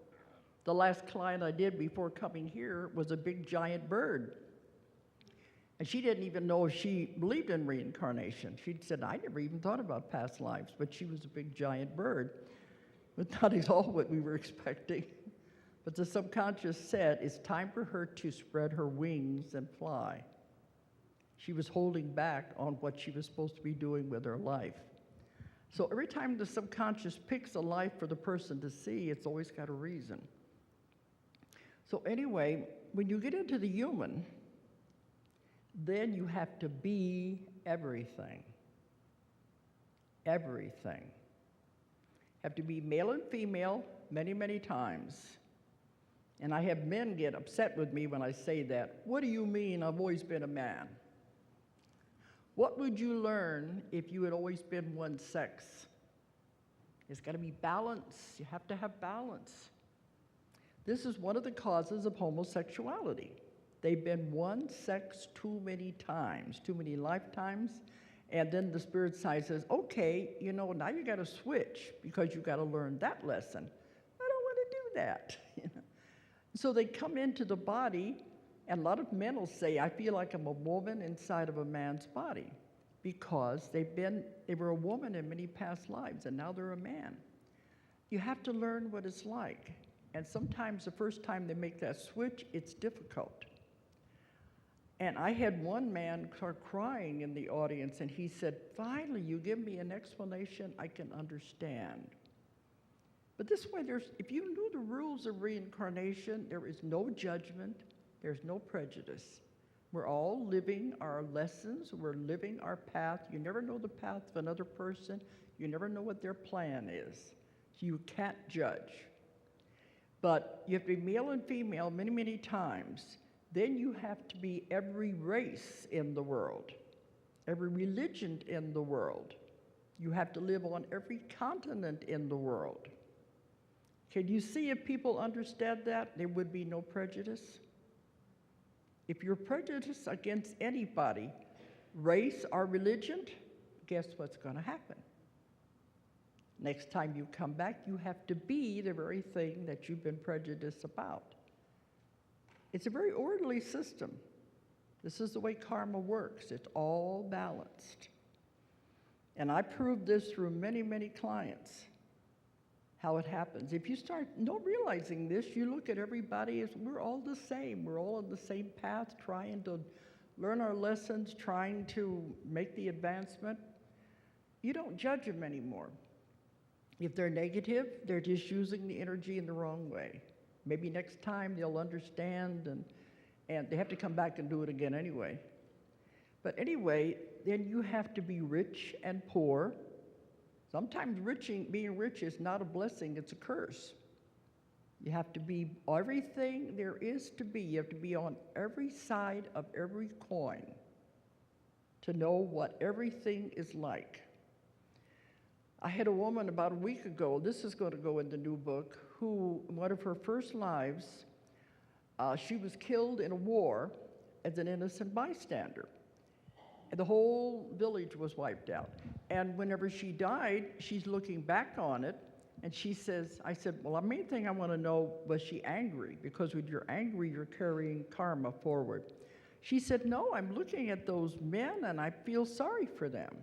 The last client I did before coming here was a big giant bird. And she didn't even know if she believed in reincarnation. She said, I never even thought about past lives, but she was a big giant bird. But not at all what we were expecting. But the subconscious said, it's time for her to spread her wings and fly. She was holding back on what she was supposed to be doing with her life. So every time the subconscious picks a life for the person to see, it's always got a reason. So anyway, when you get into the human, then you have to be everything. Everything. Have to be male and female many, many times. And I have men get upset with me when I say that. What do you mean I've always been a man? What would you learn if you had always been one sex? It's got to be balance. You have to have balance. This is one of the causes of homosexuality. They've been one sex too many times, too many lifetimes, and then the spirit side says, okay, now you got to switch because you got to learn that lesson. I don't want to do that. So they come into the body, and a lot of men will say, I feel like I'm a woman inside of a man's body because they were a woman in many past lives, and now they're a man. You have to learn what it's like. And sometimes the first time they make that switch, it's difficult. And I had one man start crying in the audience, and he said, finally, you give me an explanation I can understand. But this way, if you knew the rules of reincarnation, there is no judgment, there's no prejudice. We're all living our lessons, we're living our path. You never know the path of another person, you never know what their plan is. So you can't judge. But you have to be male and female many, many times. Then you have to be every race in the world, every religion in the world. You have to live on every continent in the world. Can you see if people understand that, there would be no prejudice? If you're prejudiced against anybody, race or religion, guess what's going to happen? Next time you come back, you have to be the very thing that you've been prejudiced about. It's a very orderly system. This is the way karma works. It's all balanced. And I proved this through many, many clients, how it happens. If you start not realizing this, you look at everybody as we're all the same. We're all on the same path, trying to learn our lessons, trying to make the advancement. You don't judge them anymore. If they're negative, they're just using the energy in the wrong way. Maybe next time they'll understand, and they have to come back and do it again anyway. But anyway, then you have to be rich and poor. Sometimes being rich is not a blessing, it's a curse. You have to be everything there is to be. You have to be on every side of every coin to know what everything is like. I had a woman about a week ago, this is going to go in the new book, who, in one of her first lives, she was killed in a war as an innocent bystander. And the whole village was wiped out. And whenever she died, she's looking back on it, and she says, I said, well, the main thing I want to know, was she angry? Because when you're angry, you're carrying karma forward. She said, no, I'm looking at those men, and I feel sorry for them.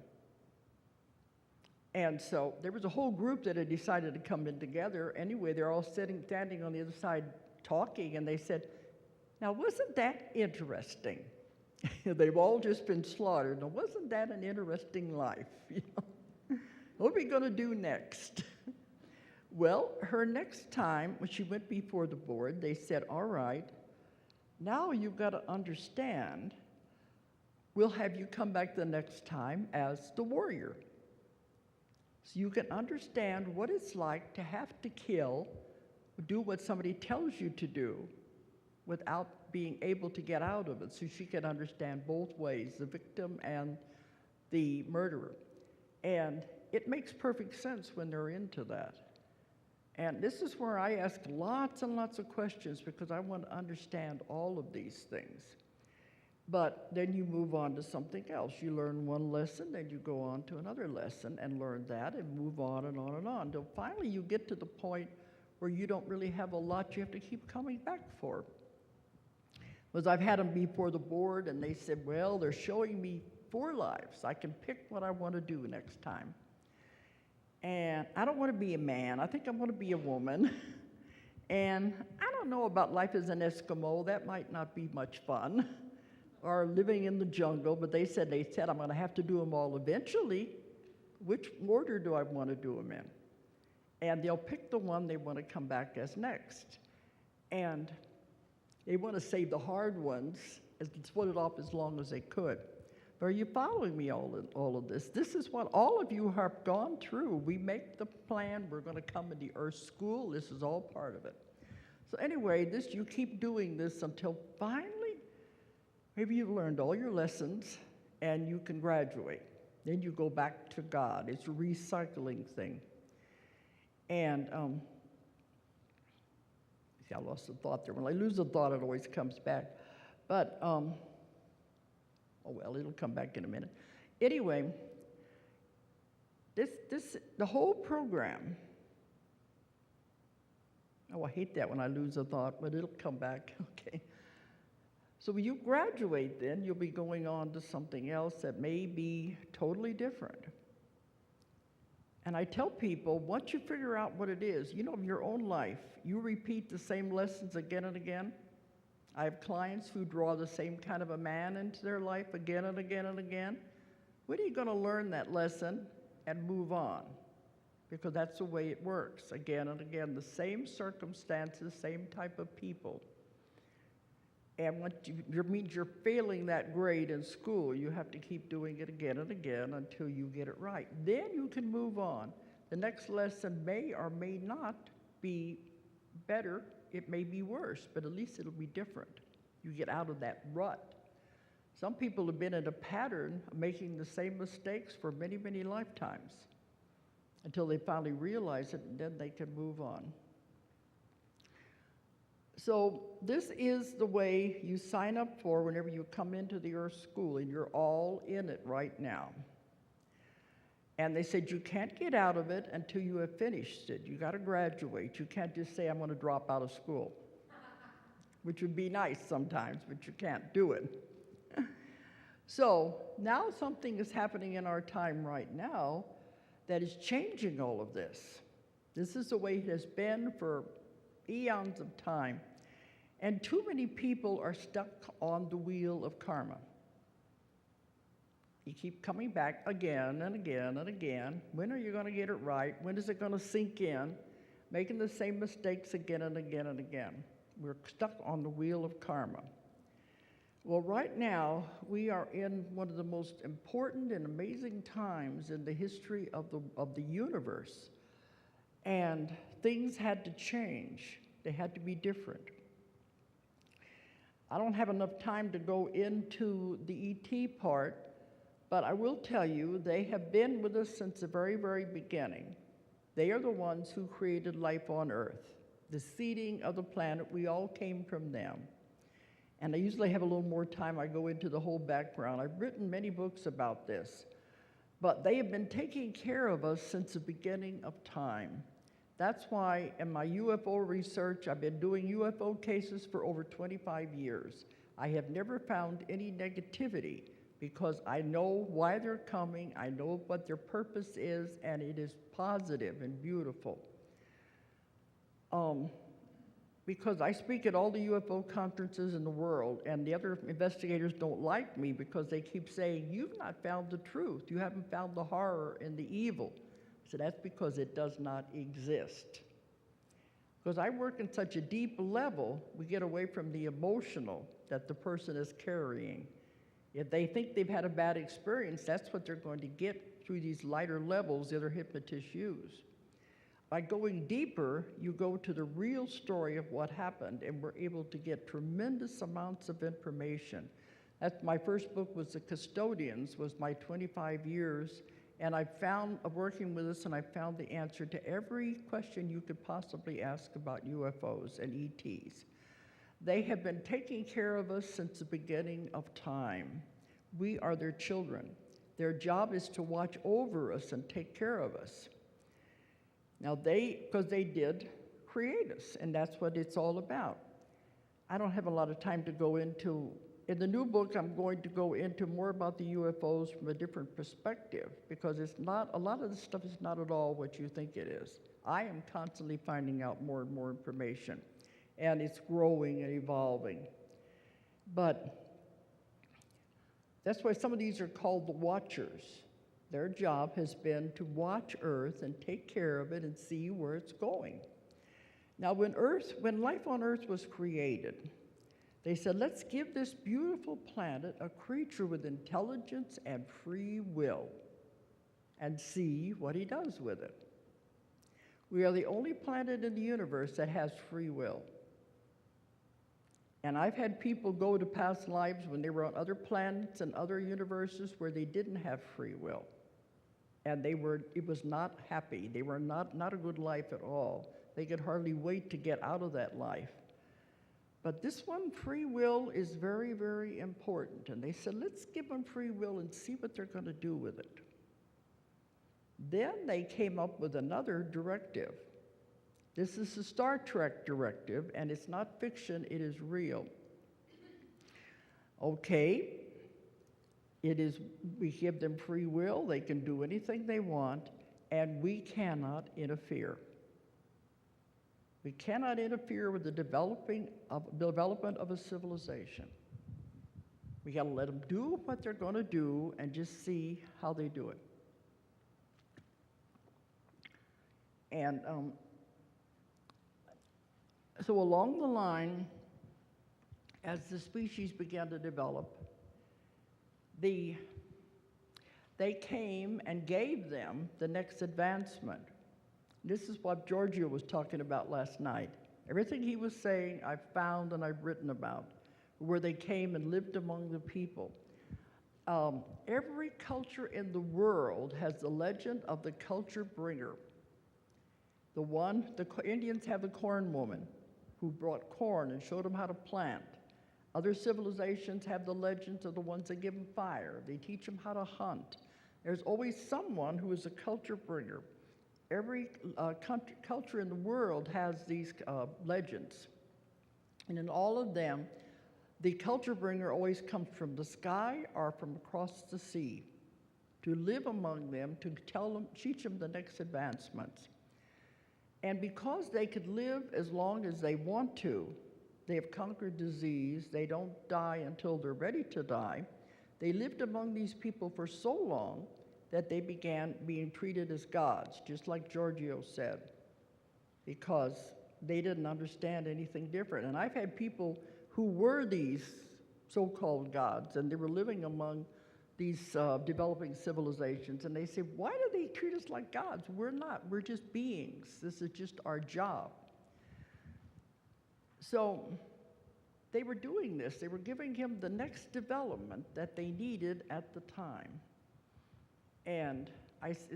And so there was a whole group that had decided to come in together. Anyway, they're all standing on the other side talking, and they said, now, wasn't that interesting? They've all just been slaughtered. Now, wasn't that an interesting life? What are we going to do next? Well, her next time, when she went before the board, they said, all right, now you've got to understand, we'll have you come back the next time as the warrior. So you can understand what it's like to have to kill, do what somebody tells you to do without being able to get out of it. So she can understand both ways, the victim and the murderer. And it makes perfect sense when they're into that. And this is where I ask lots and lots of questions because I want to understand all of these things. But then you move on to something else. You learn one lesson, then you go on to another lesson and learn that and move on and on and on. Until finally you get to the point where you don't really have a lot you have to keep coming back for. Because I've had them before the board and they said, well, they're showing me 4 lives. I can pick what I want to do next time. And I don't want to be a man. I think I want to be a woman. And I don't know about life as an Eskimo. That might not be much fun. Or living in the jungle. But they said I'm going to have to do them all eventually. Which order do I want to do them in? And they'll pick the one they want to come back as next. And they want to save the hard ones and split it off as long as they could. But are you following me all of this? This is what all of you have gone through. We make the plan. We're going to come into Earth School. This is all part of it. So anyway, you keep doing this until finally, maybe you've learned all your lessons and you can graduate. Then you go back to God. It's a recycling thing. And see, I lost the thought there. When I lose a thought, it always comes back. But oh well, it'll come back in a minute. Anyway, the whole program. Oh, I hate that when I lose a thought, but it'll come back. Okay. So when you graduate, then you'll be going on to something else that may be totally different. And I tell people, once you figure out what it is, in your own life, you repeat the same lessons again and again. I have clients who draw the same kind of a man into their life again and again and again. When are you going to learn that lesson and move on? Because that's the way it works. Again and again, the same circumstances, same type of people. And once means you're failing that grade in school, you have to keep doing it again and again until you get it right. Then you can move on. The next lesson may or may not be better. It may be worse, but at least it'll be different. You get out of that rut. Some people have been in a pattern of making the same mistakes for many, many lifetimes until they finally realize it, and then they can move on. So this is the way you sign up for whenever you come into the Earth School, and you're all in it right now. And they said you can't get out of it until you have finished it. You got to graduate. You can't just say, I'm going to drop out of school, which would be nice sometimes, but you can't do it. So now something is happening in our time right now that is changing all of this. This is the way it has been for eons of time. And too many people are stuck on the wheel of karma. You keep coming back again and again and again. When are you going to get it right? When is it going to sink in? Making the same mistakes again and again and again. We're stuck on the wheel of karma. Well, right now, we are in one of the most important and amazing times in the history of the universe. And things had to change. They had to be different. I don't have enough time to go into the ET part, but I will tell you they have been with us since the very, very beginning. They are the ones who created life on Earth. The seeding of the planet, we all came from them. And I usually have a little more time. I go into the whole background. I've written many books about this. But they have been taking care of us since the beginning of time. That's why in my UFO research, I've been doing UFO cases for over 25 years. I have never found any negativity because I know why they're coming, I know what their purpose is, and it is positive and beautiful. Because I speak at all the UFO conferences in the world, and the other investigators don't like me because they keep saying, you've not found the truth, you haven't found the horror and the evil. So that's because it does not exist. Because I work in such a deep level, we get away from the emotional that the person is carrying. If they think they've had a bad experience, that's what they're going to get through these lighter levels the other hypnotists use. By going deeper, you go to the real story of what happened, and we're able to get tremendous amounts of information. That's my first book was The Custodians, was my 25 years, and I found, working with us, and I found the answer to every question you could possibly ask about UFOs and ETs. They have been taking care of us since the beginning of time. We are their children. Their job is to watch over us and take care of us. Now because they did create us, and that's what it's all about. I don't have a lot of time to go into, in the new book, I'm going to go into more about the UFOs from a different perspective, because it's not, a lot of this stuff is not at all what you think it is. I am constantly finding out more and more information, and it's growing and evolving. But that's why some of these are called the Watchers. Their job has been to watch Earth and take care of it and see where it's going. Now, when life on Earth was created, they said, let's give this beautiful planet a creature with intelligence and free will and see what he does with it. We are the only planet in the universe that has free will. And I've had people go to past lives when they were on other planets and other universes where they didn't have free will. And it was not happy. They were not a good life at all. They could hardly wait to get out of that life. But this one, free will, is very, very important. And they said, let's give them free will and see what they're going to do with it. Then they came up with another directive. This is the Star Trek directive, and it's not fiction, it is real. Okay. We give them free will, they can do anything they want, and we cannot interfere. We cannot interfere with the development of a civilization. We gotta let them do what they're gonna do and just see how they do it. And so along the line, as the species began to develop, they came and gave them the next advancement. This is what Giorgio was talking about last night. Everything he was saying, I've found and I've written about, where they came and lived among the people. Every culture in the world has the legend of the culture bringer. The Indians have the corn woman who brought corn and showed them how to plant. Other civilizations have the legends of the ones that give them fire. They teach them how to hunt. There's always someone who is a culture bringer. Every culture in the world has these legends. And in all of them, the culture bringer always comes from the sky or from across the sea to live among them, to teach them the next advancements. And because they could live as long as they want to, they have conquered disease, they don't die until they're ready to die. They lived among these people for so long that they began being treated as gods, just like Giorgio said, because they didn't understand anything different. And I've had people who were these so-called gods, and they were living among these developing civilizations, and they say, why do they treat us like gods? We're not, we're just beings. This is just our job. So they were doing this. They were giving him the next development that they needed at the time. And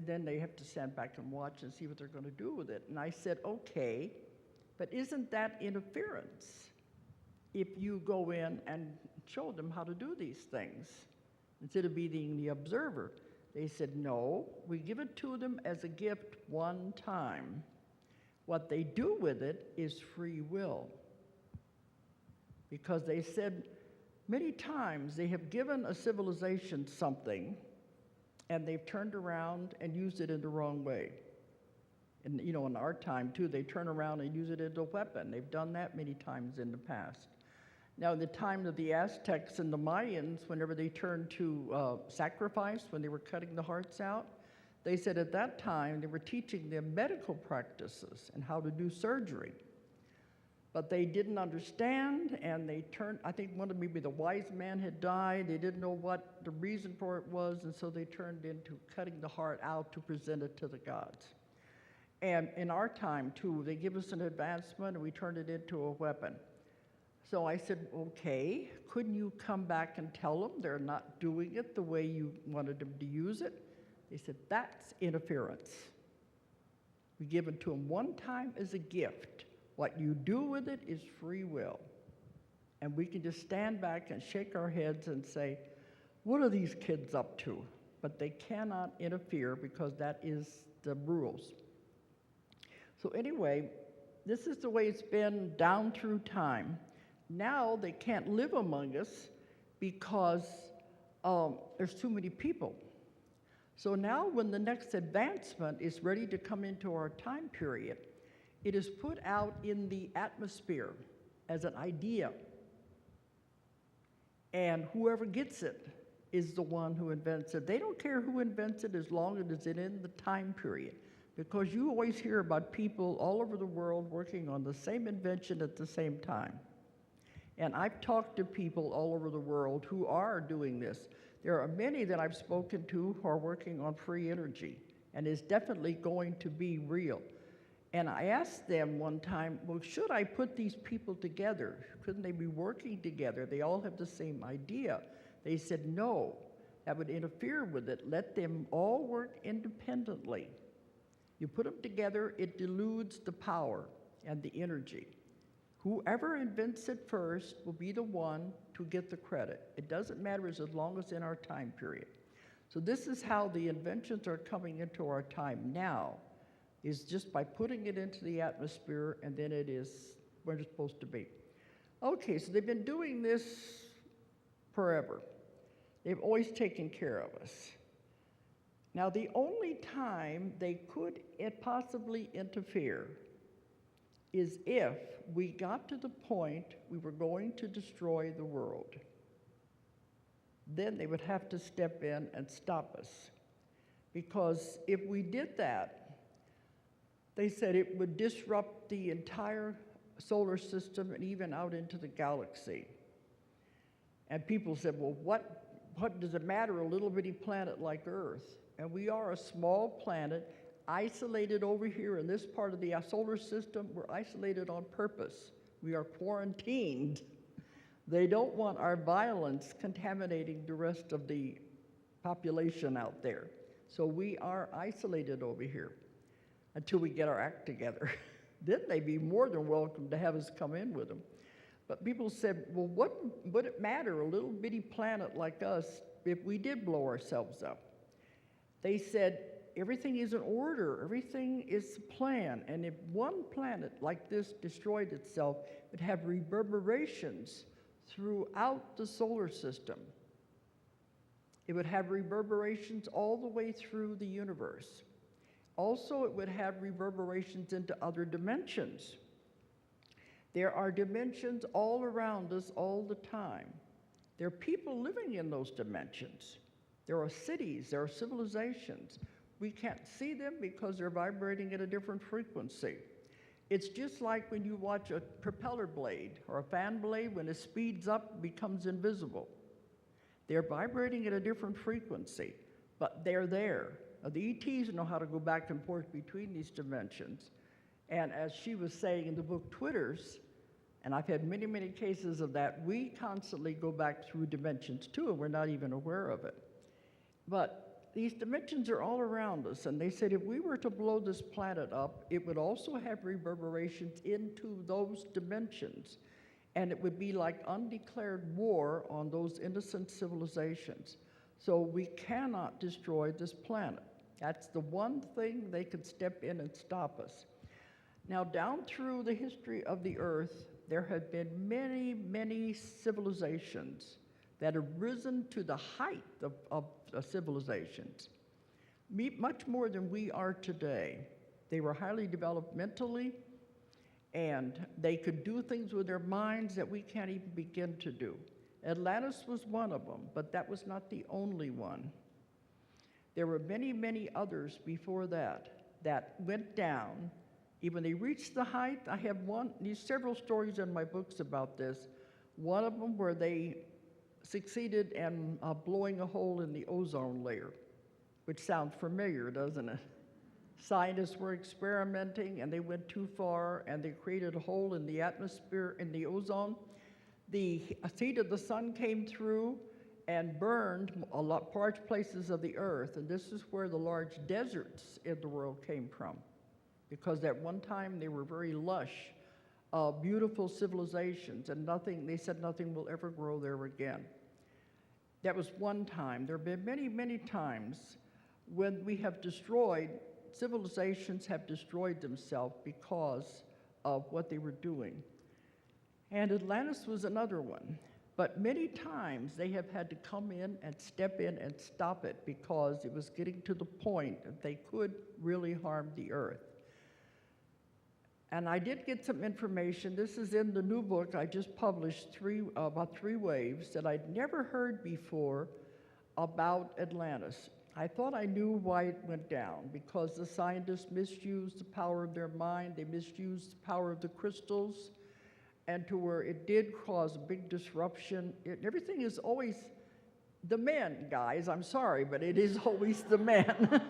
then they have to stand back and watch and see what they're going to do with it. And I said, okay, but isn't that interference if you go in and show them how to do these things instead of being the observer? They said, no, we give it to them as a gift one time. What they do with it is free will. Because they said many times they have given a civilization something and they've turned around and used it in the wrong way. And in our time too, they turn around and use it as a weapon. They've done that many times in the past. Now, in the time of the Aztecs and the Mayans, whenever they turned to sacrifice, when they were cutting the hearts out, they said at that time they were teaching them medical practices and how to do surgery. But they didn't understand, and they turned, I think maybe the wise man had died. They didn't know what the reason for it was, and so they turned into cutting the heart out to present it to the gods. And in our time, too, they give us an advancement, and we turn it into a weapon. So I said, okay, couldn't you come back and tell them they're not doing it the way you wanted them to use it? They said, that's interference. We give it to them one time as a gift. What you do with it is free will. And we can just stand back and shake our heads and say, what are these kids up to? But they cannot interfere because that is the rules. So anyway, this is the way it's been down through time. Now they can't live among us because there's too many people. So now when the next advancement is ready to come into our time period, it is put out in the atmosphere as an idea. And whoever gets it is the one who invents it. They don't care who invents it as long as it's in the time period. Because you always hear about people all over the world working on the same invention at the same time. And I've talked to people all over the world who are doing this. There are many that I've spoken to who are working on free energy, and it's definitely going to be real. And I asked them one time, well, should I put these people together? Couldn't they be working together? They all have the same idea. They said, no, that would interfere with it. Let them all work independently. You put them together, it dilutes the power and the energy. Whoever invents it first will be the one to get the credit. It doesn't matter as long as in our time period. So this is how the inventions are coming into our time now, is just by putting it into the atmosphere, and then it is where it's supposed to be. Okay, so they've been doing this forever. They've always taken care of us. Now, the only time they could possibly interfere is if we got to the point we were going to destroy the world. Then they would have to step in and stop us. Because if we did that, they said it would disrupt the entire solar system and even out into the galaxy. And people said, well, what does it matter, a little bitty planet like Earth? And we are a small planet, isolated over here in this part of the solar system. We're isolated on purpose. We are quarantined. They don't want our violence contaminating the rest of the population out there. So we are isolated over here until we get our act together. Then they'd be more than welcome to have us come in with them. But people said, well, what would it matter, a little bitty planet like us, if we did blow ourselves up? They said, everything is in order, everything is planned, and if one planet like this destroyed itself, it would have reverberations throughout the solar system. It would have reverberations all the way through the universe. Also, it would have reverberations into other dimensions. There are dimensions all around us all the time. There are people living in those dimensions. There are cities, there are civilizations. We can't see them because they're vibrating at a different frequency. It's just like when you watch a propeller blade or a fan blade, when it speeds up, it becomes invisible. They're vibrating at a different frequency, but they're there. Now, the ETs know how to go back and forth between these dimensions. And as she was saying in the book Twitters, and I've had many, many cases of that, we constantly go back through dimensions too, and we're not even aware of it. But these dimensions are all around us, and they said if we were to blow this planet up, it would also have reverberations into those dimensions, and it would be like undeclared war on those innocent civilizations. So we cannot destroy this planet. That's the one thing they could step in and stop us. Now, down through the history of the earth, there have been many, many civilizations that have risen to the height of civilizations, much more than we are today. They were highly developed mentally, and they could do things with their minds that we can't even begin to do. Atlantis was one of them, but that was not the only one. There were many, many others before that that went down When they reached the height, I have these several stories in my books about this. One of them where they succeeded in blowing a hole in the ozone layer, which sounds familiar, doesn't it? Scientists were experimenting and they went too far and they created a hole in the atmosphere, in the ozone. The heat of the sun came through and burned large places of the earth, and this is where the large deserts in the world came from, because at one time they were very lush, beautiful civilizations, and they said nothing will ever grow there again. That was one time. There have been many, many times when we have civilizations have destroyed themselves because of what they were doing. And Atlantis was another one. But many times they have had to come in and step in and stop it because it was getting to the point that they could really harm the earth. And I did get some information. This is in the new book I just published, about 3 waves that I'd never heard before about Atlantis. I thought I knew why it went down, because the scientists misused the power of their mind, they misused the power of the crystals, and to where it did cause a big disruption. Everything is always the men, guys, I'm sorry, but it is always the men.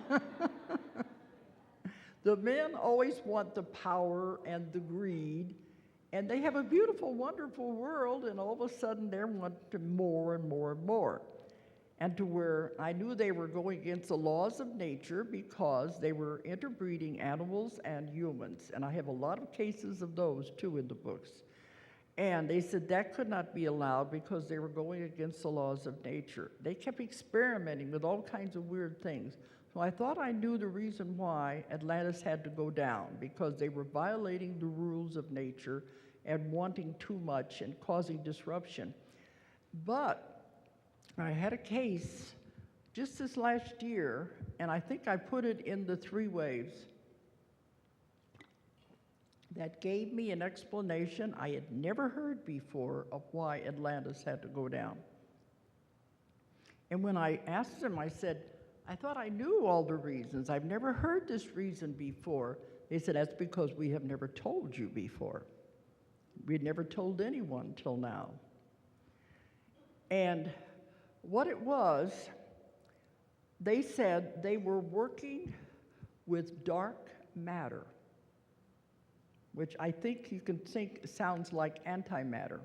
The men always want the power and the greed, and they have a beautiful, wonderful world, and all of a sudden they want more and more and more. And to where I knew they were going against the laws of nature because they were interbreeding animals and humans. And I have a lot of cases of those too in the books. And they said that could not be allowed because they were going against the laws of nature. They kept experimenting with all kinds of weird things. So I thought I knew the reason why Atlantis had to go down, because they were violating the rules of nature and wanting too much and causing disruption. But I had a case just this last year, and I think I put it in the 3 waves, that gave me an explanation I had never heard before of why Atlantis had to go down. And when I asked them, I said, I thought I knew all the reasons. I've never heard this reason before. They said, that's because we have never told you before. We had never told anyone till now. And what it was, they said they were working with dark matter, which I think you can think sounds like antimatter.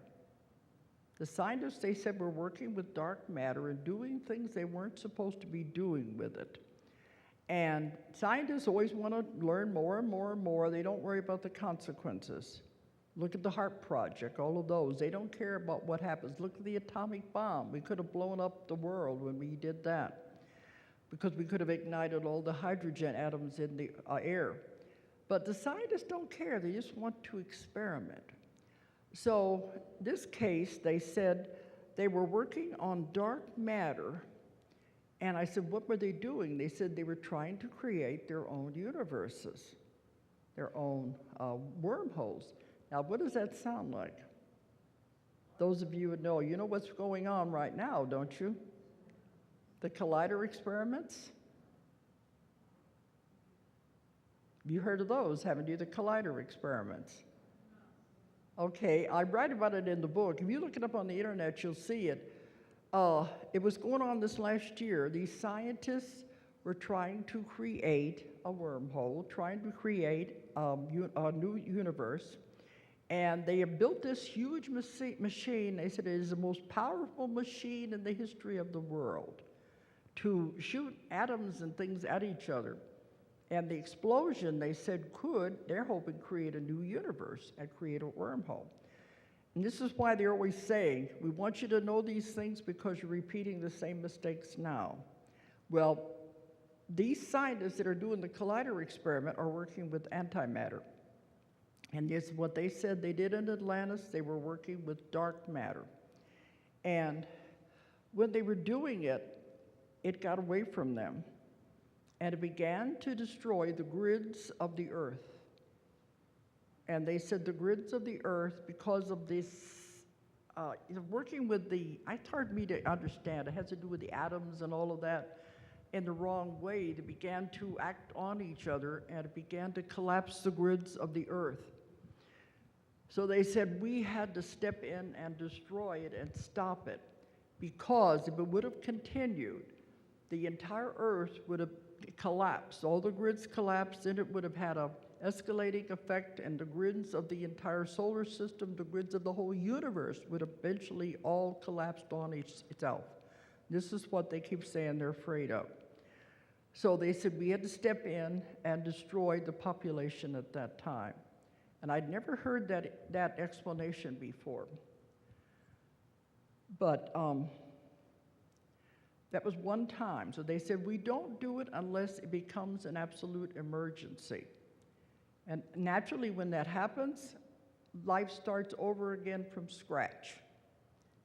The scientists, they said, were working with dark matter and doing things they weren't supposed to be doing with it. And scientists always want to learn more and more and more. They don't worry about the consequences. Look at the HARP project, all of those. They don't care about what happens. Look at the atomic bomb. We could have blown up the world when we did that, because we could have ignited all the hydrogen atoms in the air. But the scientists don't care. They just want to experiment. So this case, they said they were working on dark matter. And I said, what were they doing? They said they were trying to create their own universes, their own wormholes. Now, what does that sound like? Those of you who know, you know what's going on right now, don't you? The collider experiments? You heard of those, haven't you? The collider experiments. Okay, I write about it in the book. If you look it up on the internet, you'll see it. It was going on this last year. These scientists were trying to create a wormhole, trying to create a new universe. And they have built this huge machine. They said it is the most powerful machine in the history of the world to shoot atoms and things at each other. And the explosion, they said, they're hoping, create a new universe and create a wormhole. And this is why they're always saying, we want you to know these things because you're repeating the same mistakes now. Well, these scientists that are doing the collider experiment are working with antimatter. And this is what they said they did in Atlantis. They were working with dark matter. And when they were doing it, it got away from them. And it began to destroy the grids of the earth. And they said the grids of the earth, because of this, working with it's hard for me to understand. It has to do with the atoms and all of that. in the wrong way. They began to act on each other, and it began to collapse the grids of the earth. So they said we had to step in and destroy it and stop it, because if it would have continued, the entire earth would have collapsed. All the grids collapsed, and it would have had a escalating effect, and the grids of the entire solar system, the grids of the whole universe would eventually all collapsed on itself. This is what they keep saying they're afraid of. So they said we had to step in and destroy the population at that time. And I'd never heard that explanation before. But that was one time. So they said we don't do it unless it becomes an absolute emergency. And naturally, when that happens, life starts over again from scratch.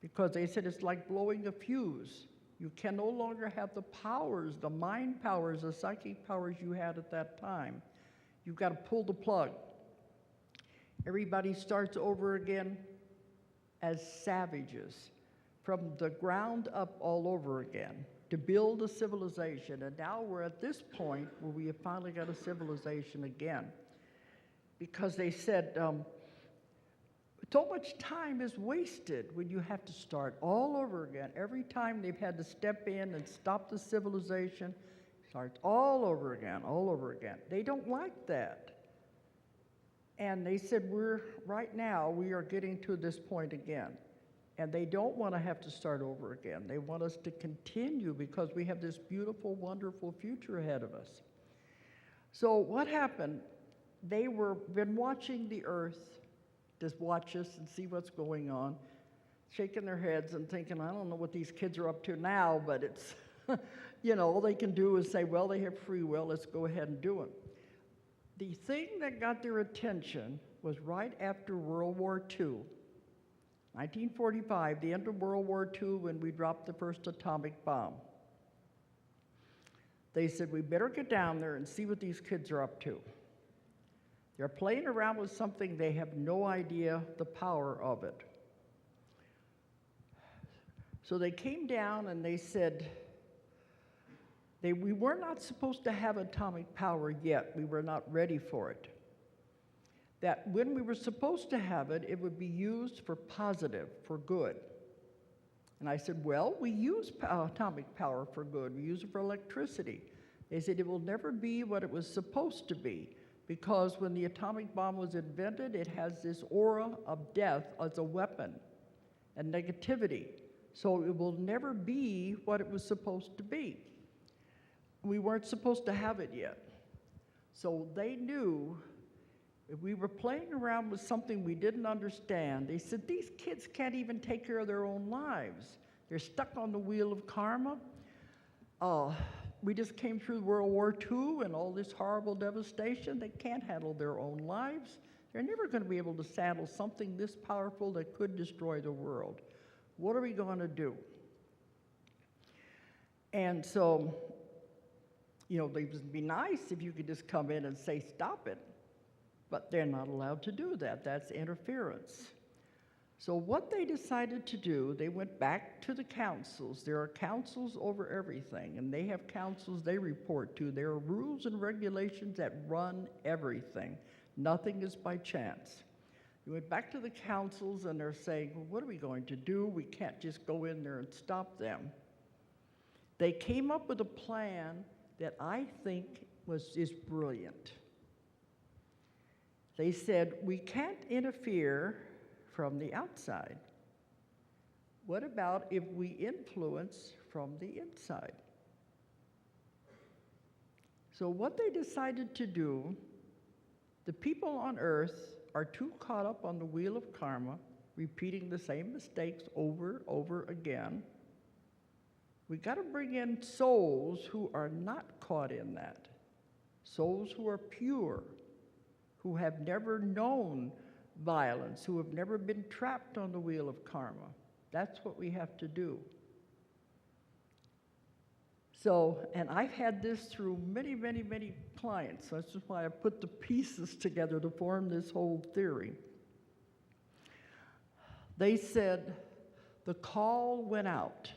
Because they said it's like blowing a fuse. You can no longer have the powers, the mind powers, the psychic powers you had at that time. You've got to pull the plug. Everybody starts over again as savages, from the ground up all over again, to build a civilization. And now we're at this point where we have finally got a civilization again. Because they said, so much time is wasted when you have to start all over again. Every time they've had to step in and stop the civilization, starts all over again, all over again. They don't like that. And they said, right now, we are getting to this point again. And they don't want to have to start over again. They want us to continue because we have this beautiful, wonderful future ahead of us. So what happened? They been watching the earth, just watch us and see what's going on, shaking their heads and thinking, I don't know what these kids are up to now, but it's, all they can do is say, well, they have free will, let's go ahead and do it. The thing that got their attention was right after World War II, 1945, the end of World War II, when we dropped the first atomic bomb. They said, we better get down there and see what these kids are up to. They're playing around with something they have no idea the power of it. So they came down and they said, we were not supposed to have atomic power yet. We were not ready for it. That when we were supposed to have it, it would be used for positive, for good. And I said, well, we use atomic power for good. We use it for electricity. They said it will never be what it was supposed to be, because when the atomic bomb was invented, it has this aura of death as a weapon and negativity. So it will never be what it was supposed to be. We weren't supposed to have it yet. So they knew if we were playing around with something we didn't understand, they said, these kids can't even take care of their own lives. They're stuck on the wheel of karma. We just came through World War II and all this horrible devastation. They can't handle their own lives. They're never going to be able to handle something this powerful that could destroy the world. What are we going to do? And so, it would be nice if you could just come in and say, stop it. But they're not allowed to do that. That's interference. So what they decided to do, they went back to the councils. There are councils over everything, and they have councils they report to. There are rules and regulations that run everything. Nothing is by chance. They went back to the councils, and they're saying, well, what are we going to do? We can't just go in there and stop them. They came up with a plan that I think is brilliant. They said, we can't interfere from the outside. What about if we influence from the inside? So what they decided to do, the people on earth are too caught up on the wheel of karma, repeating the same mistakes over and over again. We got to bring in souls who are not caught in that. Souls who are pure, who have never known violence, who have never been trapped on the wheel of karma. That's what we have to do. So, and I've had this through many, many, many clients. So that's why I put the pieces together to form this whole theory. They said the call went out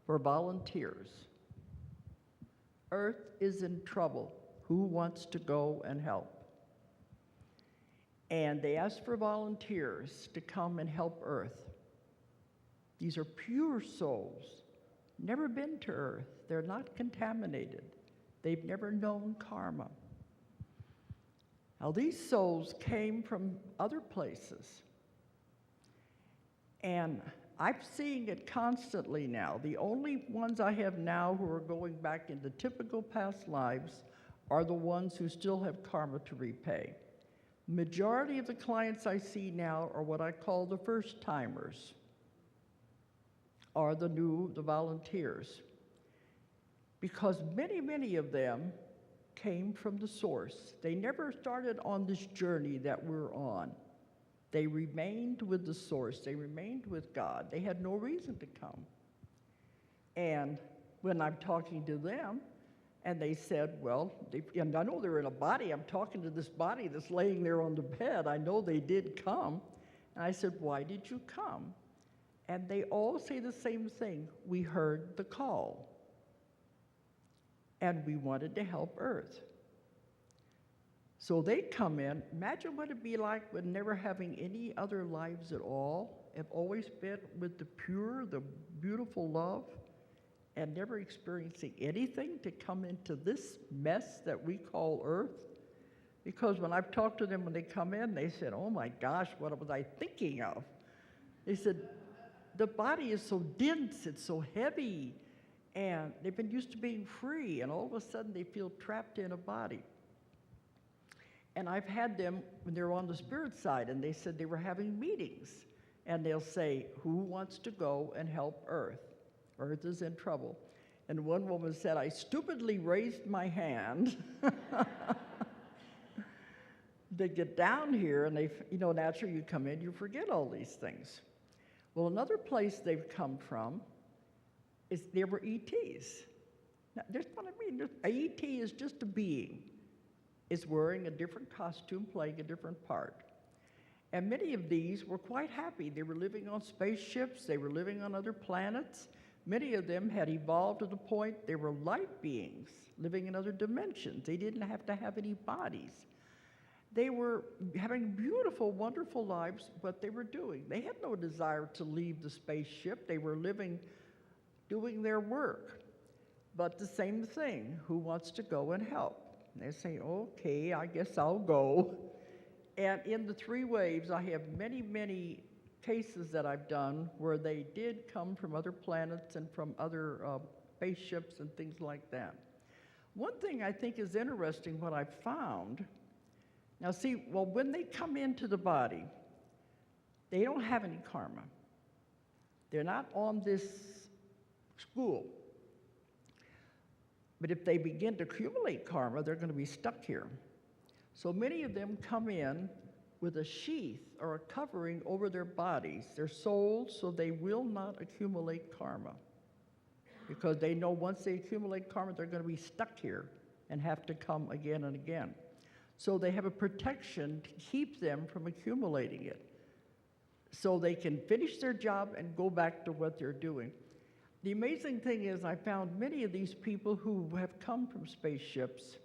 for volunteers. Earth is in trouble. Who wants to go and help? And they asked for volunteers to come and help Earth. These are pure souls, never been to Earth. They're not contaminated. They've never known karma. Now, these souls came from other places. And I'm seeing it constantly now. The only ones I have now who are going back into typical past lives are the ones who still have karma to repay. Majority of the clients I see now are what I call the first-timers, are the volunteers. Because many of them came from the source. They never started on this journey that we're on. They remained with the source. They remained with God. They had no reason to come. And when I'm talking to them, and they said, well, and I know they're in a body. I'm talking to this body that's laying there on the bed. I know they did come. And I said, why did you come? And they all say the same thing. We heard the call. And we wanted to help Earth. So they come in. Imagine what it'd be like with never having any other lives at all, have always been with the pure, the beautiful love, and never experiencing anything to come into this mess that we call Earth. Because when I've talked to them when they come in, they said, oh my gosh, what was I thinking of? They said, the body is so dense, it's so heavy, and they've been used to being free, and all of a sudden they feel trapped in a body. And I've had them when they're on the spirit side, and they said they were having meetings, and they'll say, who wants to go and help Earth? Earth is in trouble. And one woman said, I stupidly raised my hand. They get down here, and naturally you come in, you forget all these things. Well, another place they've come from is they were ETs. Now, there's what I mean. A ET is just a being. It's wearing a different costume, playing a different part. And many of these were quite happy. They were living on spaceships. They were living on other planets. Many of them had evolved to the point they were light beings living in other dimensions. They didn't have to have any bodies. They were having beautiful, wonderful lives, what they were doing. They had no desire to leave the spaceship. They were living, doing their work. But the same thing, who wants to go and help? And they say, okay, I guess I'll go. And in the 3 waves, I have many cases that I've done where they did come from other planets and from other spaceships and things like that. One thing I think is interesting, what I've found, now see, well, when they come into the body, they don't have any karma. They're not on this school. But if they begin to accumulate karma, they're going to be stuck here. So many of them come in with a sheath or a covering over their bodies, their souls, so they will not accumulate karma. Because they know once they accumulate karma, they're going to be stuck here and have to come again and again. So they have a protection to keep them from accumulating it. So they can finish their job and go back to what they're doing. The amazing thing is I found many of these people who have come from spaceships,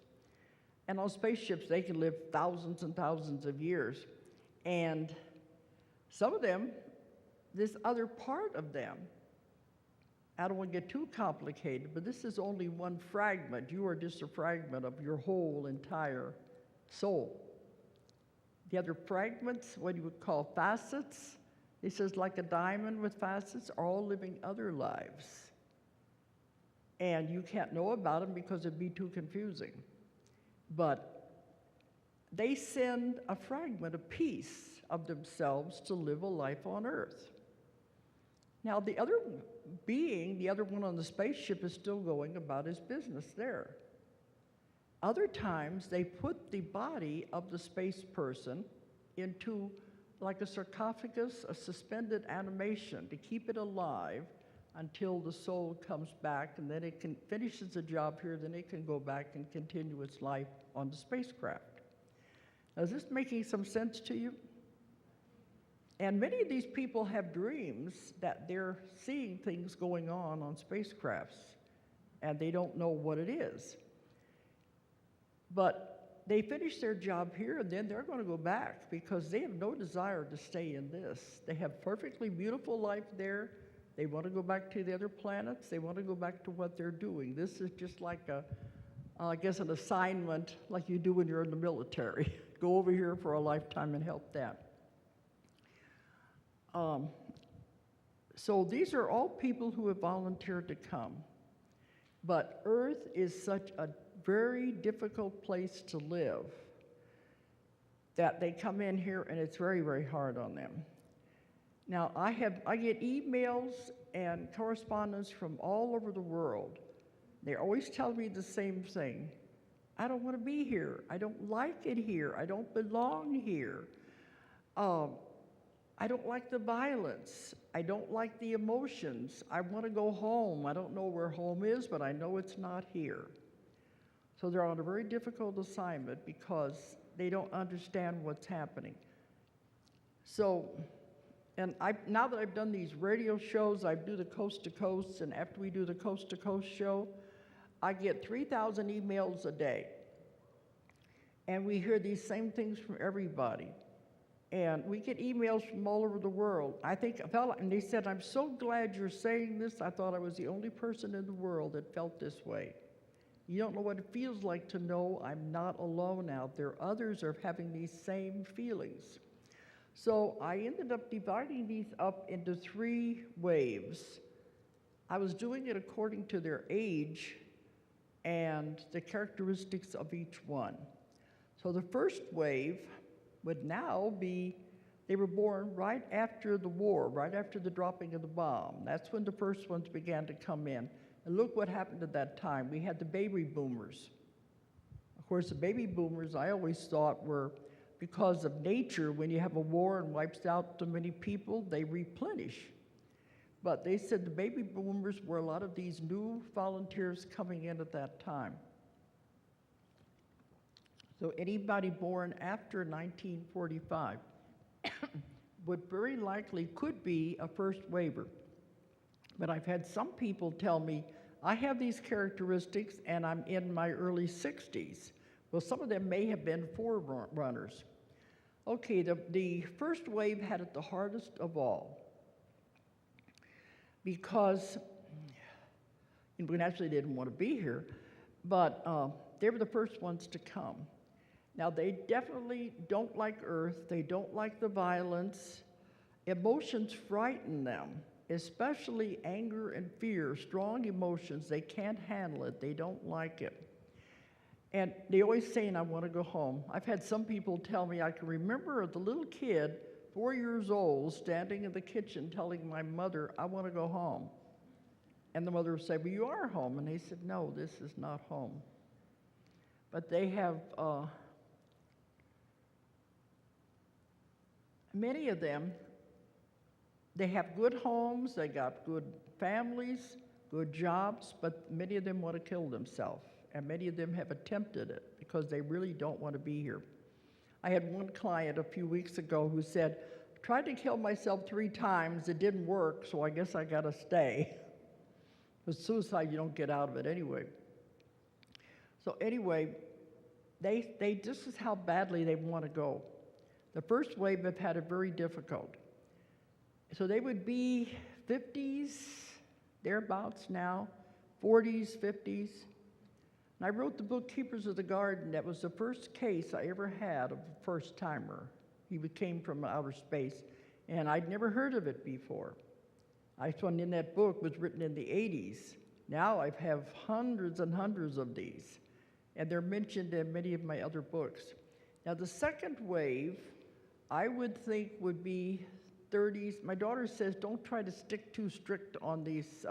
and on spaceships they can live thousands and thousands of years. And some of them, this other part of them, I don't want to get too complicated, but this is only one fragment. You are just a fragment of your whole entire soul. The other fragments, what you would call facets, he says like a diamond with facets, are all living other lives. And you can't know about them because it'd be too confusing. But they send a fragment, a piece of themselves to live a life on Earth. Now the other being, the other one on the spaceship, is still going about his business there. Other times they put the body of the space person into like a sarcophagus, a suspended animation to keep it alive until the soul comes back, and then it finishes the job here, then it can go back and continue its life on the spacecraft. Now, is this making some sense to you? And many of these people have dreams that they're seeing things going on spacecrafts. and they don't know what it is. But they finish their job here, and then they're going to go back because they have no desire to stay in this. They have perfectly beautiful life there. They want to go back to the other planets. They want to go back to what they're doing. This is just like I guess, an assignment like you do when you're in the military. Go over here for a lifetime and help that. So these are all people who have volunteered to come. But Earth is such a very difficult place to live that they come in here and it's very, very hard on them. Now, I get emails and correspondence from all over the world. They always tell me the same thing. I don't want to be here. I don't like it here. I don't belong here. I don't like the violence. I don't like the emotions. I want to go home. I don't know where home is, but I know it's not here. So they're on a very difficult assignment because they don't understand what's happening. So, and now that I've done these radio shows, I do the Coast to Coast, and after we do the Coast to Coast show, I get 3,000 emails a day. And we hear these same things from everybody. And we get emails from all over the world. And they said, I'm so glad you're saying this. I thought I was the only person in the world that felt this way. You don't know what it feels like to know I'm not alone out there. Others are having these same feelings. So I ended up dividing these up into 3 waves. I was doing it according to their age and the characteristics of each one. So the first wave would now be, they were born right after the war, right after the dropping of the bomb. That's when the first ones began to come in. And look what happened at that time. We had the baby boomers. Of course, the baby boomers I always thought were, because of nature, when you have a war and wipes out so many people, they replenish. But they said the baby boomers were a lot of these new volunteers coming in at that time. So anybody born after 1945 would very likely could be a first waver. But I've had some people tell me, I have these characteristics and I'm in my early 60s. Well, some of them may have been forerunners. Okay, the first wave had it the hardest of all because, we naturally didn't want to be here, but they were the first ones to come. Now, they definitely don't like Earth. They don't like the violence. Emotions frighten them, especially anger and fear, strong emotions. They can't handle it. They don't like it. And they always saying, I want to go home. I've had some people tell me, I can remember as a little kid, 4 years old, standing in the kitchen telling my mother, I want to go home. And the mother would say, well, you are home. And they said, no, this is not home. But they have, many of them, they have good homes, they got good families, good jobs, but many of them want to kill themselves. And many of them have attempted it because they really don't want to be here. I had one client a few weeks ago who said, tried to kill myself 3 times, it didn't work, so I guess I got to stay. With suicide, you don't get out of it anyway. So anyway, this is how badly they want to go. The first wave have had it very difficult. So they would be 50s, thereabouts now, 40s, 50s. And I wrote the book Keepers of the Garden. That was the first case I ever had of a first-timer. He came from outer space, and I'd never heard of it before. I one in that book was written in the 80s. Now I have hundreds and hundreds of these, and they're mentioned in many of my other books. Now the second wave, I would think would be 30s. My daughter says, don't try to stick too strict on these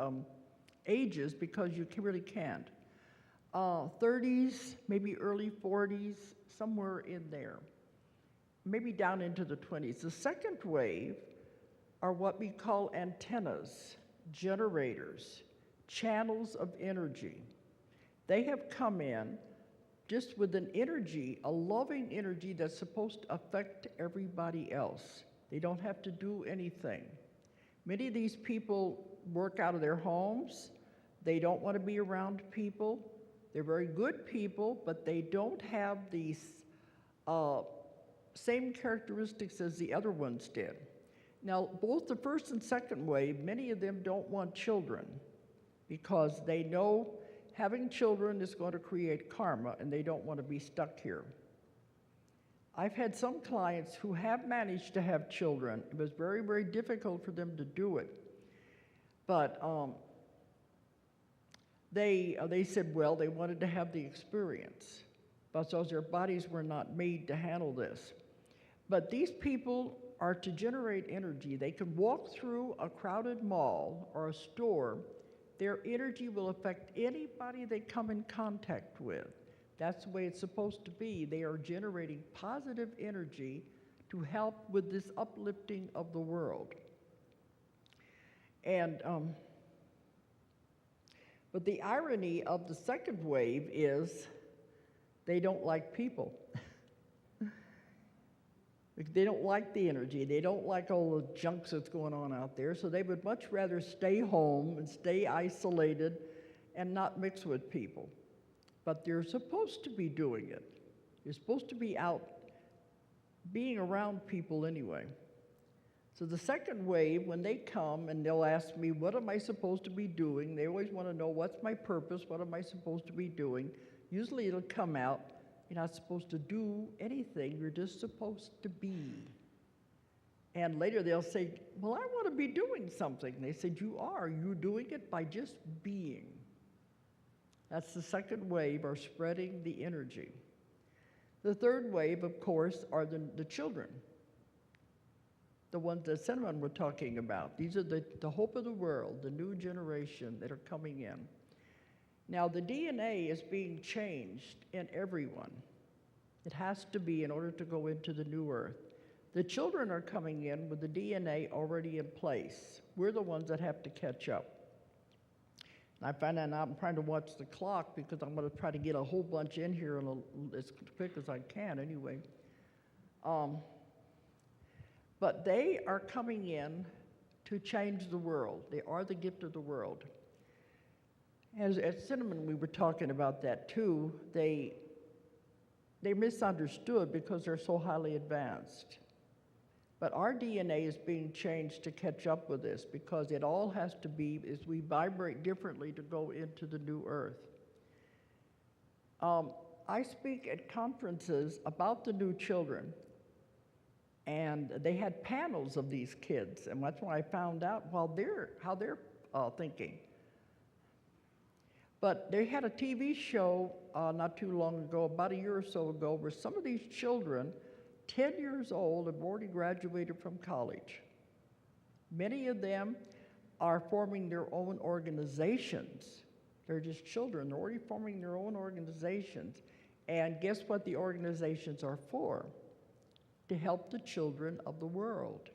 ages because you really can't. 30s, maybe early 40s, somewhere in there. Maybe down into the 20s. The second wave are what we call antennas, generators, channels of energy. They have come in just with an energy, a loving energy that's supposed to affect everybody else. They don't have to do anything. Many of these people work out of their homes. They don't want to be around people. They're very good people, but they don't have these same characteristics as the other ones did. Now, both the first and second wave, many of them don't want children because they know having children is going to create karma and they don't want to be stuck here. I've had some clients who have managed to have children. It was very, very difficult for them to do it. But they said, well, they wanted to have the experience, but so their bodies were not made to handle this. But these people are to generate energy. They can walk through a crowded mall or a store. Their energy will affect anybody they come in contact with. That's the way it's supposed to be. They are generating positive energy to help with this uplifting of the world. And but the irony of the second wave is they don't like people. They don't like the energy. They don't like all the junk that's going on out there. So they would much rather stay home and stay isolated and not mix with people. But they're supposed to be doing it. You're supposed to be out being around people anyway. So the second wave, when they come and they'll ask me, what am I supposed to be doing? They always want to know, what's my purpose? What am I supposed to be doing? Usually it'll come out, you're not supposed to do anything. You're just supposed to be. And later they'll say, well, I want to be doing something. And they said, you are. You're doing it by just being. That's the second wave, or spreading the energy. The third wave, of course, are the children. The ones that Cinnamon were talking about. These are the hope of the world, the new generation that are coming in. Now, the DNA is being changed in everyone. It has to be in order to go into the new earth. The children are coming in with the DNA already in place. We're the ones that have to catch up. And I find that I'm trying to watch the clock because I'm going to try to get a whole bunch in here as quick as I can anyway. But they are coming in to change the world. They are the gift of the world. As at Cinnamon, we were talking about that too. They're misunderstood because they're so highly advanced. But our DNA is being changed to catch up with this because it all has to be, as we vibrate differently to go into the new earth. I speak at conferences about the new children, and they had panels of these kids, and that's when I found out how they're thinking. But they had a TV show not too long ago, about a year or so ago, where some of these children, 10 years old, have already graduated from college. Many of them are forming their own organizations. They're just children. They're already forming their own organizations. And guess what the organizations are for? To help the children of the world.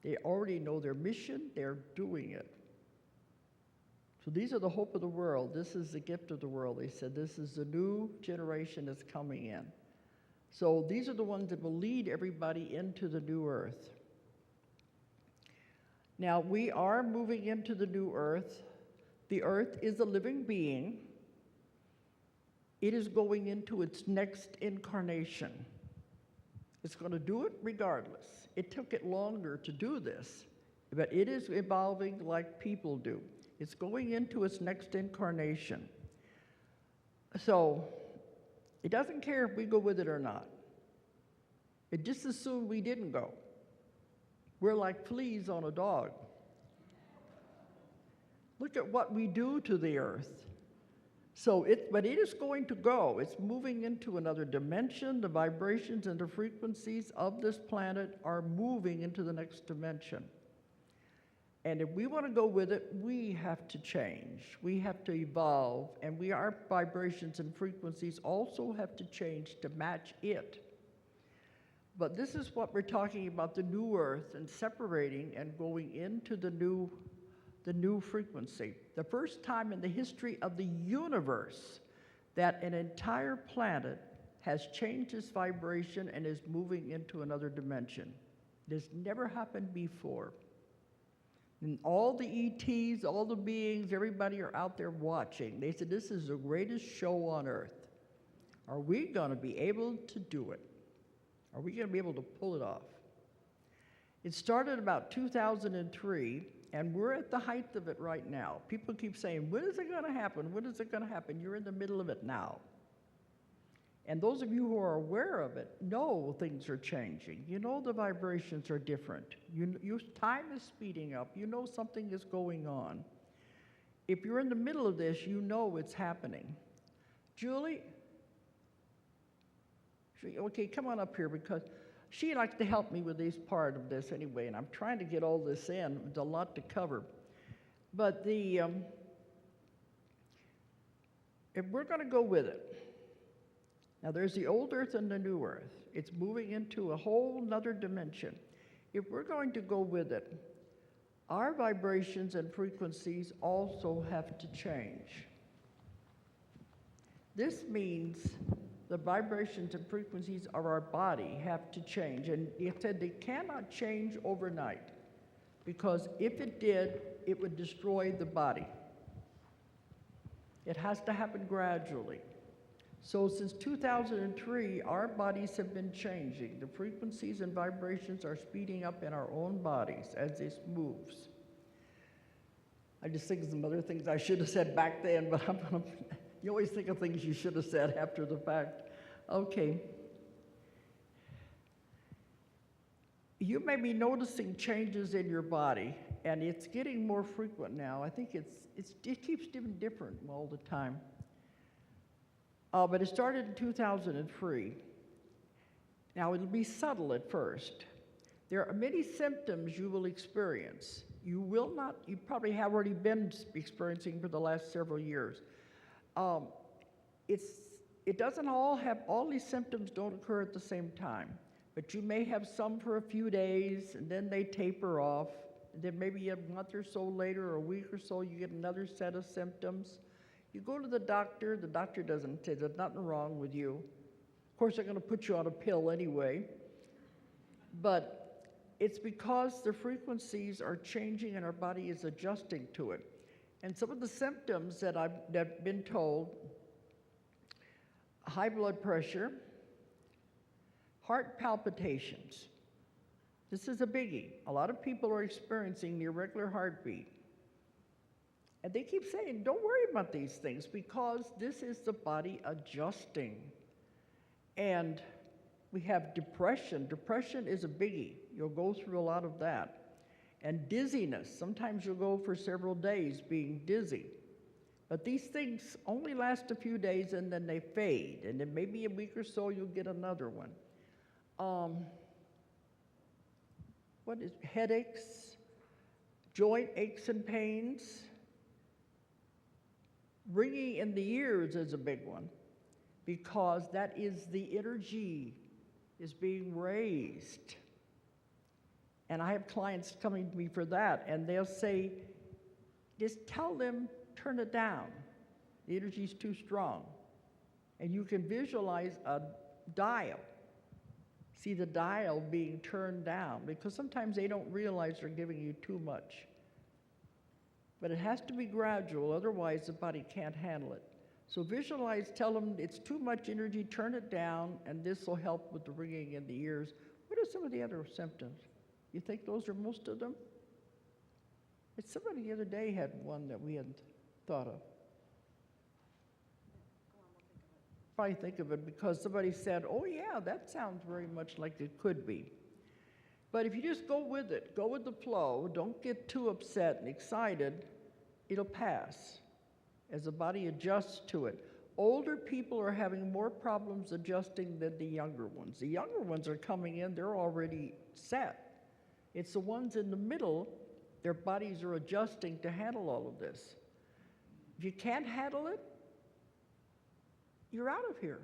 They already know their mission. They're doing it. So these are the hope of the world. This is the gift of the world. They said this is the new generation that's coming in. So these are the ones that will lead everybody into the new earth. Now, we are moving into the new earth. The earth is a living being. It is going into its next incarnation. It's going to do it regardless. It took it longer to do this, but it is evolving like people do. It's going into its next incarnation. So it doesn't care if we go with it or not. It just as soon we didn't go. We're like fleas on a dog. Look at what we do to the earth. But it is going to go. It's moving into another dimension. The vibrations and the frequencies of this planet are moving into the next dimension. And if we want to go with it, we have to change. We have to evolve. And our vibrations and frequencies also have to change to match it. But this is what we're talking about, the new earth, and separating and going into the new frequency. The first time in the history of the universe that an entire planet has changed its vibration and is moving into another dimension. It has never happened before. And all the ETs, all the beings, everybody are out there watching. They said, this is the greatest show on earth. Are we going to be able to do it? Are we going to be able to pull it off? It started about 2003, and we're at the height of it right now. People keep saying, when is it going to happen? When is it going to happen? You're in the middle of it now. And those of you who are aware of it know things are changing. You know the vibrations are different. Time is speeding up. You know something is going on. If you're in the middle of this, you know it's happening. Julie, okay, come on up here because she likes to help me with this part of this anyway, and I'm trying to get all this in. There's a lot to cover. But if we're going to go with it, now, there's the old earth and the new earth. It's moving into a whole nother dimension. If we're going to go with it, our vibrations and frequencies also have to change. This means the vibrations and frequencies of our body have to change. And it said they cannot change overnight, because if it did, it would destroy the body. It has to happen gradually. So since 2003, our bodies have been changing. The frequencies and vibrations are speeding up in our own bodies as this moves. I just think of some other things I should have said back then, but you always think of things you should have said after the fact. Okay. You may be noticing changes in your body, and it's getting more frequent now. I think it keeps getting different all the time. But it started in 2003. Now, it'll be subtle at first. There are many symptoms you will experience. You probably have already been experiencing for the last several years. It doesn't all these symptoms don't occur at the same time, but you may have some for a few days, and then they taper off. And then maybe a month or so later, or a week or so, you get another set of symptoms. You go to the doctor doesn't say there's nothing wrong with you. Of course, they're going to put you on a pill anyway. But it's because the frequencies are changing and our body is adjusting to it. And some of the symptoms that I've been told: high blood pressure, heart palpitations. This is a biggie. A lot of people are experiencing the irregular heartbeat. And they keep saying, don't worry about these things, because this is the body adjusting. And we have depression. Depression is a biggie. You'll go through a lot of that. And dizziness. Sometimes you'll go for several days being dizzy. But these things only last a few days, and then they fade. And then maybe a week or so, you'll get another one. Headaches, joint aches and pains. Ringing in the ears is a big one, because that is the energy is being raised. And I have clients coming to me for that, and they'll say, just tell them, turn it down. The energy's too strong. And you can visualize a dial. See the dial being turned down, because sometimes they don't realize they're giving you too much. But it has to be gradual, otherwise the body can't handle it. So visualize, tell them it's too much energy, turn it down, and this will help with the ringing in the ears. What are some of the other symptoms? You think those are most of them? It's somebody the other day had one that we hadn't thought of. Probably think of it because somebody said, oh yeah, that sounds very much like it could be. But if you just go with it, go with the flow, don't get too upset and excited, it'll pass as the body adjusts to it. Older people are having more problems adjusting than the younger ones. The younger ones are coming in, they're already set. It's the ones in the middle, their bodies are adjusting to handle all of this. If you can't handle it, you're out of here.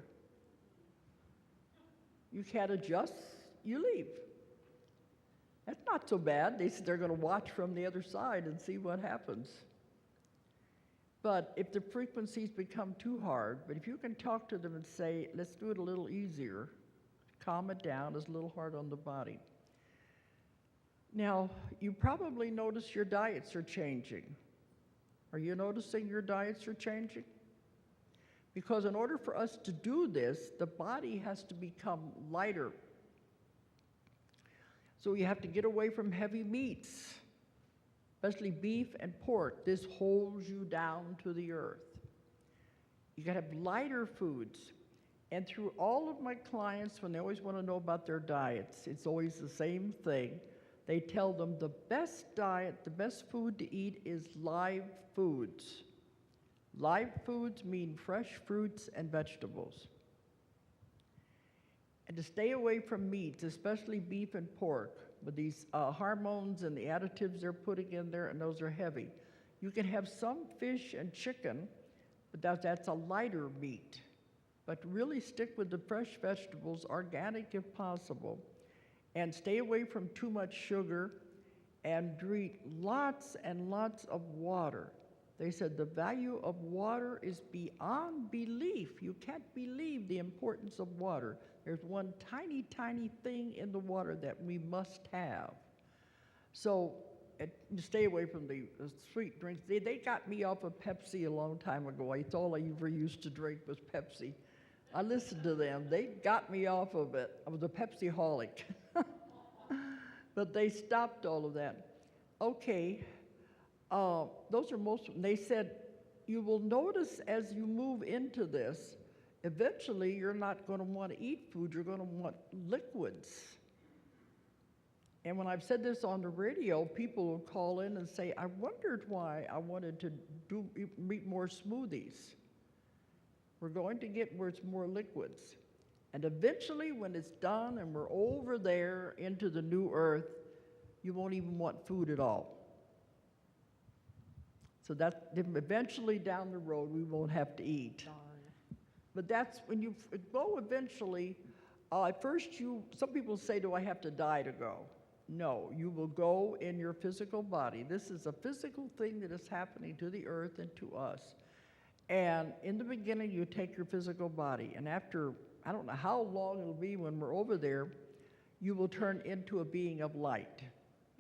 You can't adjust, you leave. That's not so bad. They're going to watch from the other side and see what happens. But if the frequencies become too hard, but if you can talk to them and say, let's do it a little easier, calm it down, it's a little hard on the body. Now, you probably notice your diets are changing. Are you noticing your diets are changing? Because in order for us to do this, the body has to become lighter. So you have to get away from heavy meats, especially beef and pork. This holds you down to the earth. You gotta have lighter foods. And through all of my clients, when they always want to know about their diets, it's always the same thing. They tell them the best diet, the best food to eat is live foods. Live foods mean fresh fruits and vegetables. And to stay away from meats, especially beef and pork, with these hormones and the additives they're putting in there, and those are heavy. You can have some fish and chicken, but that's a lighter meat. But really stick with the fresh vegetables, organic if possible, and stay away from too much sugar, and drink lots and lots of water. They said the value of water is beyond belief. You can't believe the importance of water. There's one tiny, tiny thing in the water that we must have. So stay away from the sweet drinks. They got me off of Pepsi a long time ago. It's all I ever used to drink was Pepsi. I listened to them. They got me off of it. I was a Pepsi-holic. But they stopped all of that. Okay, those are most, they said, you will notice as you move into this, eventually you're not going to want to eat food, you're going to want liquids. And when I've said this on the radio, people will call in and say, I wondered why I wanted to eat more smoothies. We're going to get where it's more liquids. And eventually, when it's done and we're over there into the new earth, you won't even want food at all. So that eventually down the road, we won't have to eat. Darn. But that's when you go eventually, at first some people say, do I have to die to go? No, you will go in your physical body. This is a physical thing that is happening to the earth and to us. And in the beginning, you take your physical body, and after, I don't know how long it'll be when we're over there, you will turn into a being of light.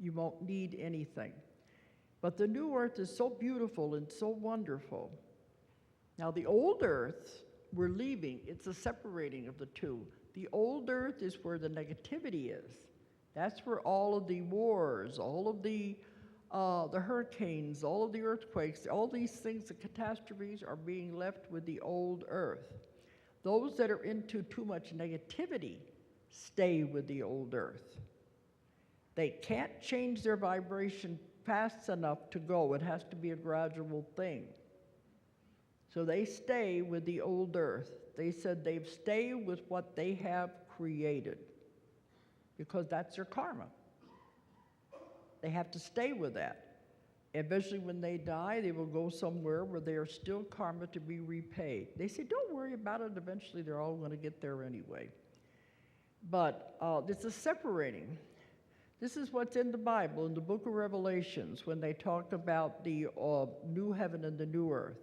You won't need anything. But the new earth is so beautiful and so wonderful. Now, the old earth, we're leaving. It's a separating of the two. The old earth is where the negativity is. That's where all of the wars, all of the hurricanes, all of the earthquakes, all these things, the catastrophes are being left with the old earth. Those that are into too much negativity stay with the old earth. They can't change their vibration fast enough to go. It has to be a gradual thing. So they stay with the old earth. They said they've stayed with what they have created because that's their karma. They have to stay with that. Eventually, when they die, they will go somewhere where they are still karma to be repaid. They say, don't worry about it. Eventually, they're all going to get there anyway. But this is separating. This is what's in the Bible, in the book of Revelations, when they talk about the new heaven and the new earth.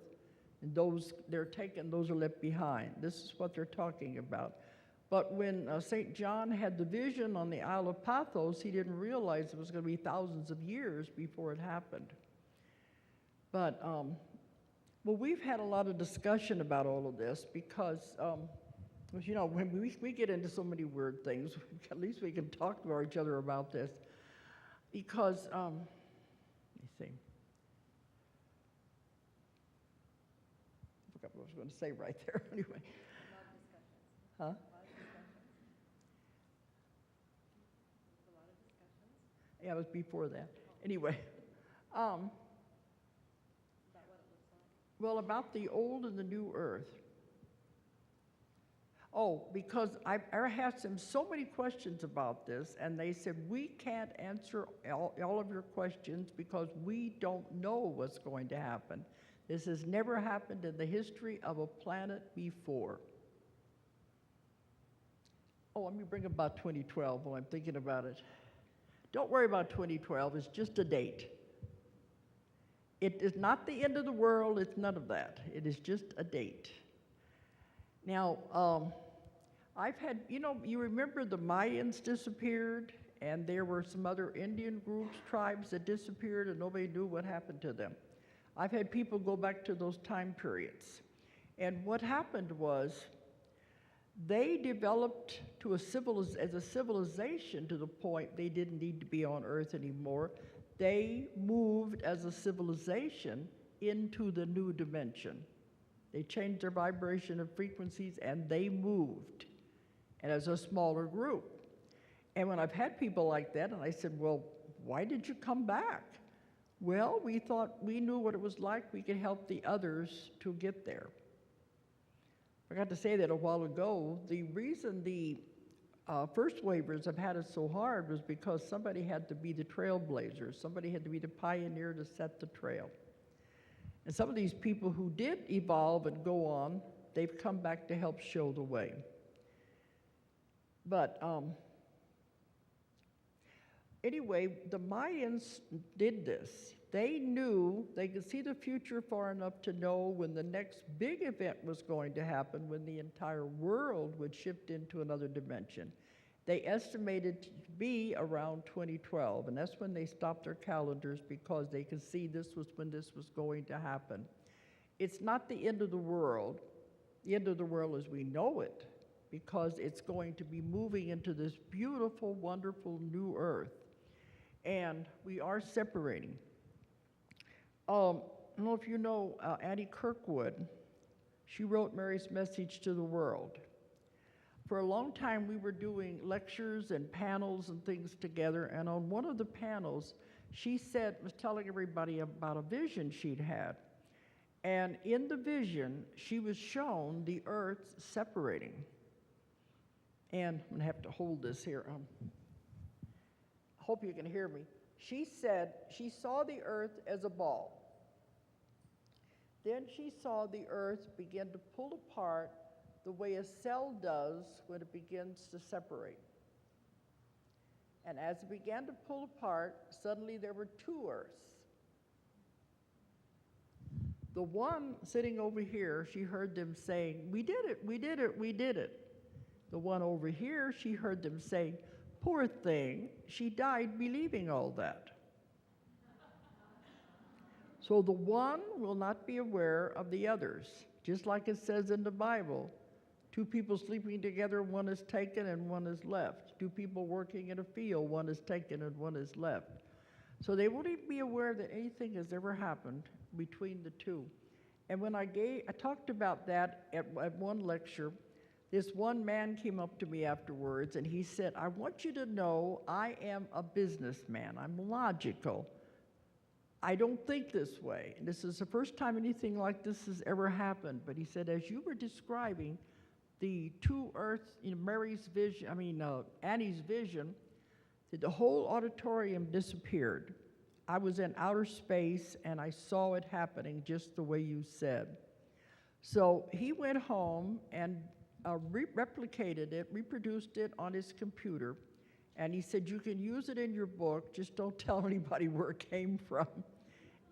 And those, they're taken, those are left behind. This is what they're talking about. But when St. John had the vision on the Isle of Pathos, he didn't realize it was going to be thousands of years before it happened. But, well, we've had a lot of discussion about all of this because, you know, when we get into so many weird things, at least we can talk to each other about this. Because, let me see. I forgot what I was going to say right there anyway. Huh? Yeah, it was before that. Anyway, well, about the old and the new earth. Oh, because I asked them so many questions about this, and they said, we can't answer all of your questions because we don't know what's going to happen. This has never happened in the history of a planet before. Oh, let me bring about 2012 while I'm thinking about it. Don't worry about 2012, it's just a date. It is not the end of the world, it's none of that. It is just a date. Now, I've had, you know, you remember the Mayans disappeared and there were some other Indian groups, tribes that disappeared, and nobody knew what happened to them. I've had people go back to those time periods. And what happened was they developed as a civilization to the point they didn't need to be on Earth anymore. They moved as a civilization into the new dimension. They changed their vibration and frequencies, and they moved, and as a smaller group. And when I've had people like that, and I said, well, why did you come back? Well, we thought we knew what it was like. We could help the others to get there. I forgot to say that a while ago. The reason the first waivers have had it so hard was because somebody had to be the trailblazer. Somebody had to be the pioneer to set the trail. And some of these people who did evolve and go on, they've come back to help show the way. But anyway, the Mayans did this. They knew they could see the future far enough to know when the next big event was going to happen, when the entire world would shift into another dimension. They estimated to be around 2012, and that's when they stopped their calendars because they could see this was when this was going to happen. It's not the end of the world. The end of the world as we know it, because it's going to be moving into this beautiful, wonderful new earth. And we are separating. I don't know if you know Annie Kirkwood. She wrote Mary's Message to the World. For a long time, we were doing lectures and panels and things together, and on one of the panels, she was telling everybody about a vision she'd had. And in the vision, she was shown the earth separating. And I'm gonna have to hold this here. I hope you can hear me. She said she saw the earth as a ball. Then she saw the earth begin to pull apart the way a cell does when it begins to separate. And as it began to pull apart, suddenly there were two earths. The one sitting over here, she heard them saying, "We did it, we did it, we did it." The one over here, she heard them saying, "Poor thing, she died believing all that." So the one will not be aware of the others, just like it says in the Bible. Two people sleeping together, one is taken and one is left. Two people working in a field, one is taken and one is left. So they won't even be aware that anything has ever happened between the two. And when I talked about that at one lecture, this one man came up to me afterwards and he said, "I want you to know I am a businessman. I'm logical. I don't think this way. And this is the first time anything like this has ever happened." But he said, as you were describing the two earths, Annie's vision, that the whole auditorium disappeared. I was in outer space and I saw it happening just the way you said. So he went home and replicated it, reproduced it on his computer, and he said, "You can use it in your book, just don't tell anybody where it came from."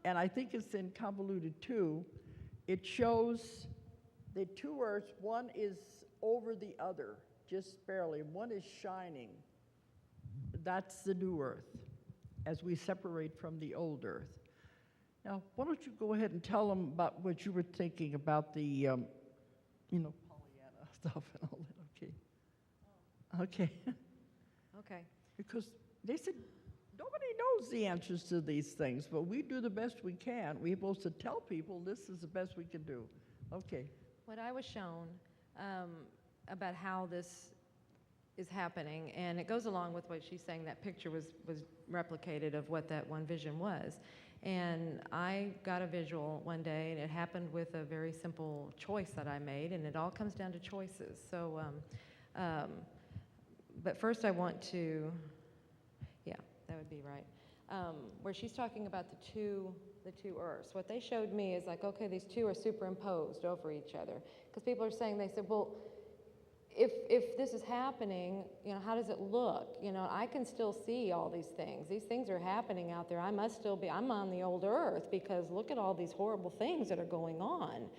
And I think it's in Convoluted 2. It shows the two earths, one is over the other, just barely, one is shining. That's the new earth, as we separate from the old earth. Now, why don't you go ahead and tell them about what you were thinking about the, Pollyanna stuff and all that, okay? Okay. Okay. Because they said, nobody knows the answers to these things, but we do the best we can. We're supposed to tell people this is the best we can do. Okay. What I was shown about how this is happening, and it goes along with what she's saying, that picture was replicated of what that one vision was. And I got a visual one day, and it happened with a very simple choice that I made, and it all comes down to choices. So, but first I want to, yeah, that would be right. Where she's talking about the two earths. What they showed me is like, okay, these two are superimposed over each other. Because people are saying, they said, well, if this is happening, how does it look? I can still see all these things. These things are happening out there. I'm on the old earth because look at all these horrible things that are going on.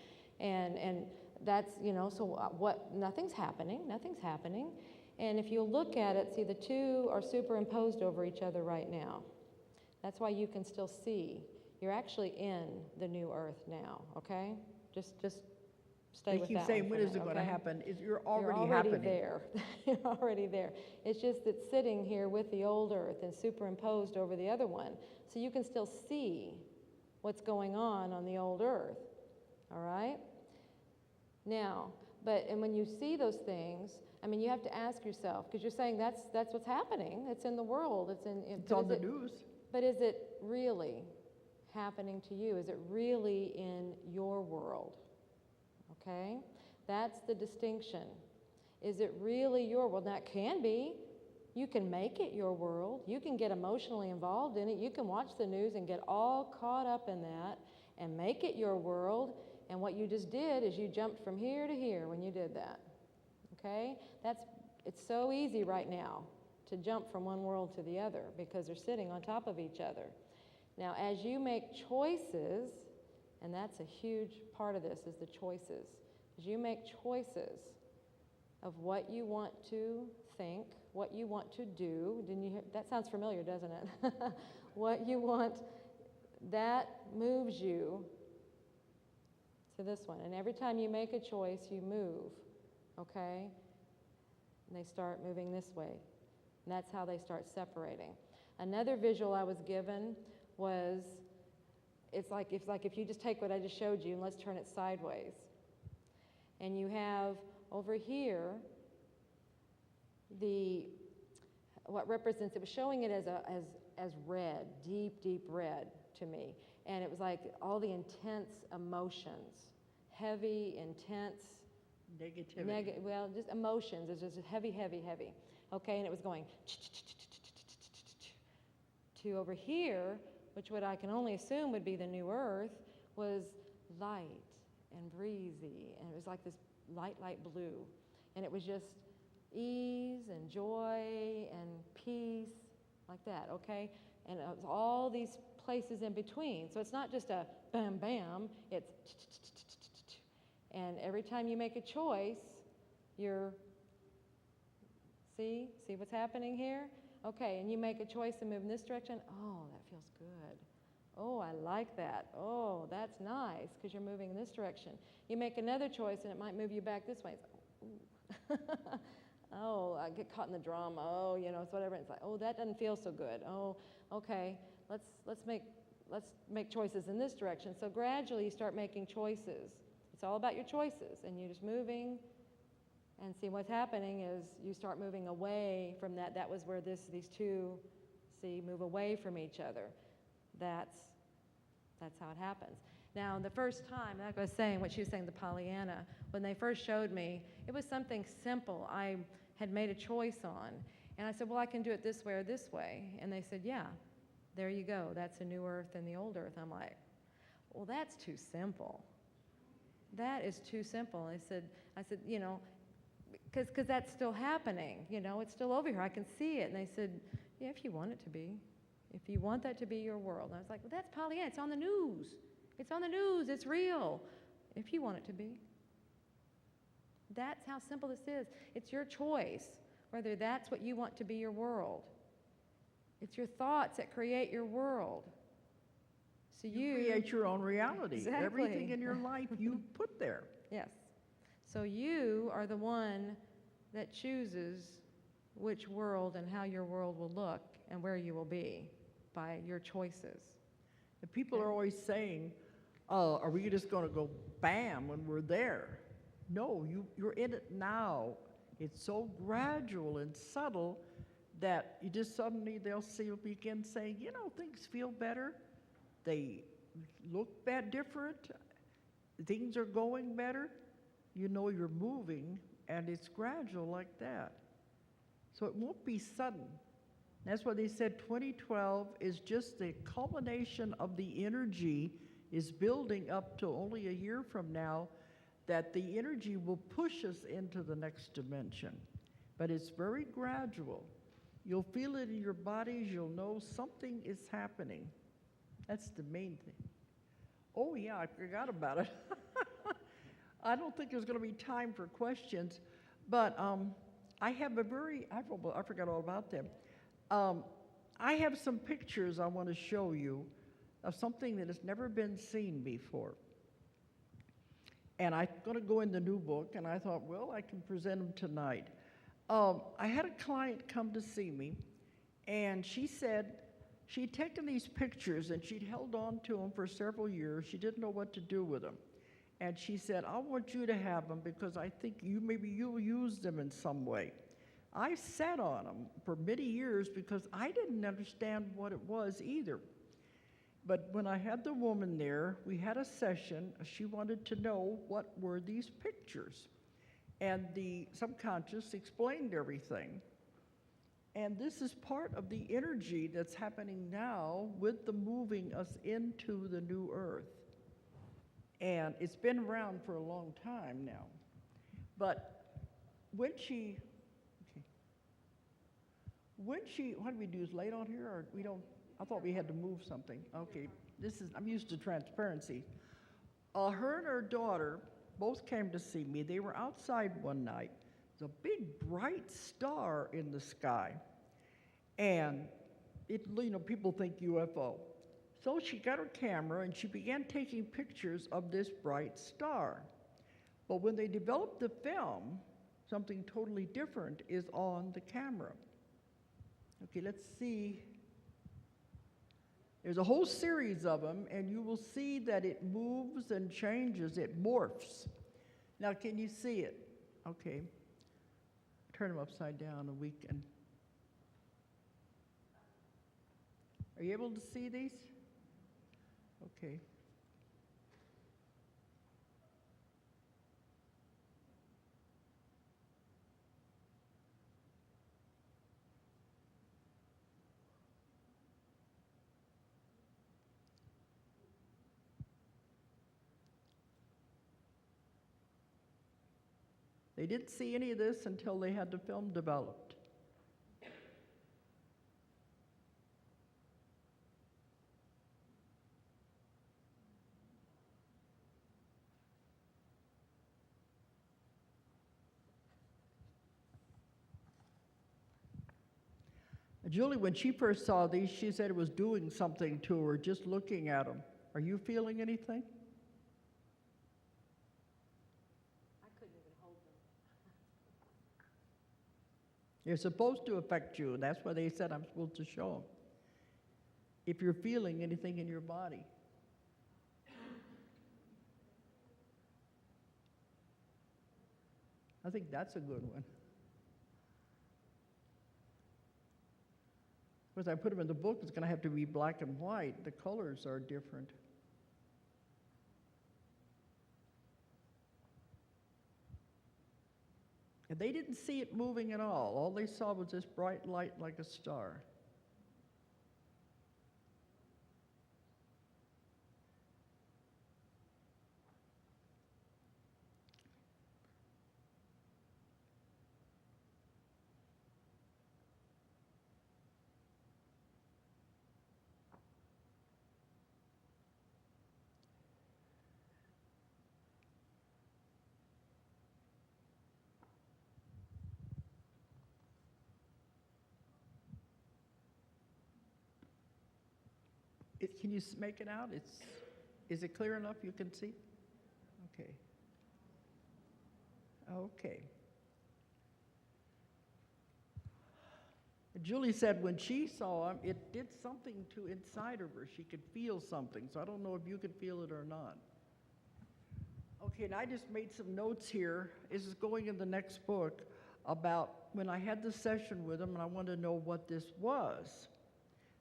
And that's, so what, nothing's happening. And if you look at it, see the two are superimposed over each other right now. That's why you can still see. You're actually in the new earth now, okay? Just stay They with keep that saying, one when for is now, it going to okay? happen? You're You're already already happening. there. You're already there. It's just that sitting here with the old earth and superimposed over the other one, so you can still see what's going on the old earth, all right? Now, and when you see those things, I mean, you have to ask yourself, because you're saying that's what's happening. It's in the world. It's on the news. But is it really happening to you? Is it really in your world? Okay? That's the distinction. Is it really your world? Now, it can be. You can make it your world. You can get emotionally involved in it. You can watch the news and get all caught up in that and make it your world. And what you just did is you jumped from here to here when you did that. Okay? It's so easy right now to jump from one world to the other because they're sitting on top of each other. Now, as you make choices, and that's a huge part of this, is the choices. As you make choices of what you want to think, what you want to do, didn't you hear? That sounds familiar, doesn't it? What you want, that moves you to this one. And every time you make a choice, you move, okay? And they start moving this way. And that's how they start separating. Another visual I was given was, it's like if you just take what I just showed you and let's turn it sideways. And you have over here what represents, it was showing it as red, deep red to me. And it was like all the intense emotions, heavy, intense, Negativity. well, just emotions. It's just heavy. Okay, and it was going to over here, which what I can only assume would be the new earth, was light and breezy, and it was like this light blue, and it was just ease and joy and peace, like that, okay? And it was all these places in between. So it's not just a bam, bam, it's and every time you make a choice, you're, see what's happening here? Okay, and you make a choice to move in this direction. Oh, that feels good. Oh, I like that. Oh, that's nice, because you're moving in this direction. You make another choice, and it might move you back this way. It's like, ooh. Oh, I get caught in the drama. Oh, it's whatever. It's like, oh, that doesn't feel so good. Oh, okay, let's make choices in this direction. So gradually you start making choices. It's all about your choices, and you're just moving. And see, what's happening is you start moving away from that. That was where these two, move away from each other. That's how it happens. Now, the first time, like I was saying, what she was saying, the Pollyanna, when they first showed me, it was something simple I had made a choice on. And I said, well, I can do it this way or this way. And they said, yeah, there you go. That's the new earth and the old earth. I'm like, well, that's too simple. That is too simple. I said, because that's still happening. It's still over here. I can see it. And they said, yeah, if you want it to be. If you want that to be your world. And I was like, well, that's Pollyanna. It's on the news. It's on the news. It's real. If you want it to be. That's how simple this is. It's your choice whether that's what you want to be your world. It's your thoughts that create your world. So you create your own reality. Exactly. Everything in your life you put there. Yes. So you are the one that chooses which world and how your world will look and where you will be by your choices. And people are always saying, oh, are we just going to go bam when we're there? No, you're in it now. It's so gradual and subtle that you just suddenly they'll begin saying, things feel better. They look different. Things are going better. You're moving, and it's gradual like that. So it won't be sudden. That's why they said 2012 is just the culmination of the energy is building up to only a year from now, that the energy will push us into the next dimension. But it's very gradual. You'll feel it in your bodies. You'll know something is happening. That's the main thing. Oh, yeah, I forgot about it. I don't think there's going to be time for questions, but I have a very, I forgot all about them. Um, I have some pictures I want to show you of something that has never been seen before. And I'm going to go in the new book, and I thought, well, I can present them tonight. I had a client come to see me, and she said she'd taken these pictures and she'd held on to them for several years. She didn't know what to do with them. And she said, I want you to have them because I think maybe you'll use them in some way. I sat on them for many years because I didn't understand what it was either. But when I had the woman there, we had a session. She wanted to know what were these pictures. And the subconscious explained everything. And this is part of the energy that's happening now with the moving us into the new earth. And it's been around for a long time now. But when she, what do we do, is lay it on here, or we don't? I thought we had to move something. Okay, I'm used to transparency. Her and her daughter both came to see me. They were outside one night. There's a big bright star in the sky. And people think UFO. So she got her camera and she began taking pictures of this bright star. But when they developed the film, something totally different is on the camera. Okay, let's see. There's a whole series of them, and you will see that it moves and changes, it morphs. Now, can you see it? Okay. Turn them upside down and we can. Are you able to see these? Okay. They didn't see any of this until they had the film developed. Julie, when she first saw these, she said it was doing something to her just looking at them. Are you feeling anything? I couldn't even hold them. They're supposed to affect you. That's why they said I'm supposed to show them. If you're feeling anything in your body. I think that's a good one. Because I put them in the book, it's going to have to be black and white. The colors are different. And they didn't see it moving at all. All they saw was this bright light like a star. Can you make it out? Is it clear enough you can see? Okay. Okay. Julie said when she saw him, it did something to inside of her. She could feel something. So I don't know if you could feel it or not. Okay, and I just made some notes here. This is going in the next book about when I had the session with them and I wanted to know what this was.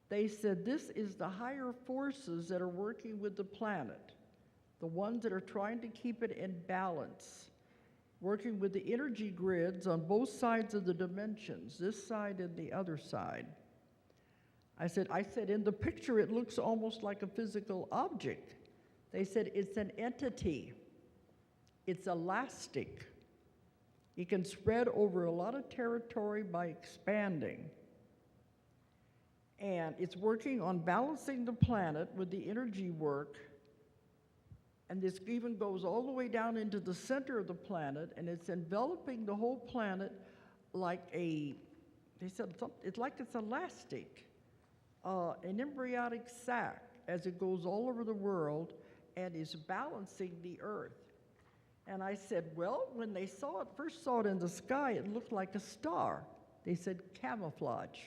They said this is the higher forces that are working with the planet, the ones that are trying to keep it in balance, working with the energy grids on both sides of the dimensions, this side and the other side. I said, in the picture it looks almost like a physical object. They said it's an entity. It's elastic. It can spread over a lot of territory by expanding. And it's working on balancing the planet with the energy work. And this even goes all the way down into the center of the planet, and it's enveloping the whole planet they said it's like it's elastic, an embryonic sac as it goes all over the world and is balancing the earth. And I said, well, when they first saw it in the sky, it looked like a star. They said camouflage.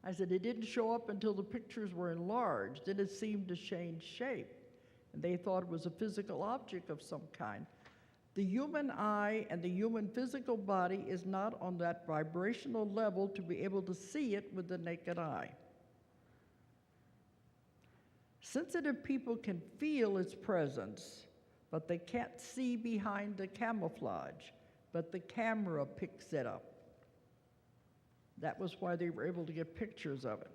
I said, it didn't show up until the pictures were enlarged. Then it seemed to change shape. And they thought it was a physical object of some kind. The human eye and the human physical body is not on that vibrational level to be able to see it with the naked eye. Sensitive people can feel its presence, but they can't see behind the camouflage, but the camera picks it up. That was why they were able to get pictures of it.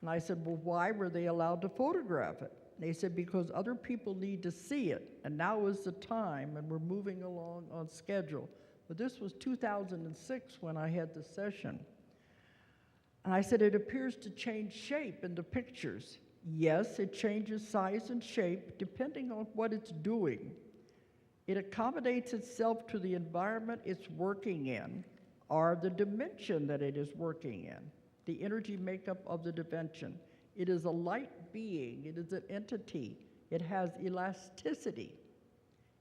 And I said, well, why were they allowed to photograph it? They said, because other people need to see it, and now is the time, and we're moving along on schedule. But this was 2006 when I had the session. And I said, it appears to change shape in the pictures. Yes, it changes size and shape depending on what it's doing. It accommodates itself to the environment it's working in, or the dimension that it is working in, the energy makeup of the dimension. It is a light being. It is an entity. It has elasticity.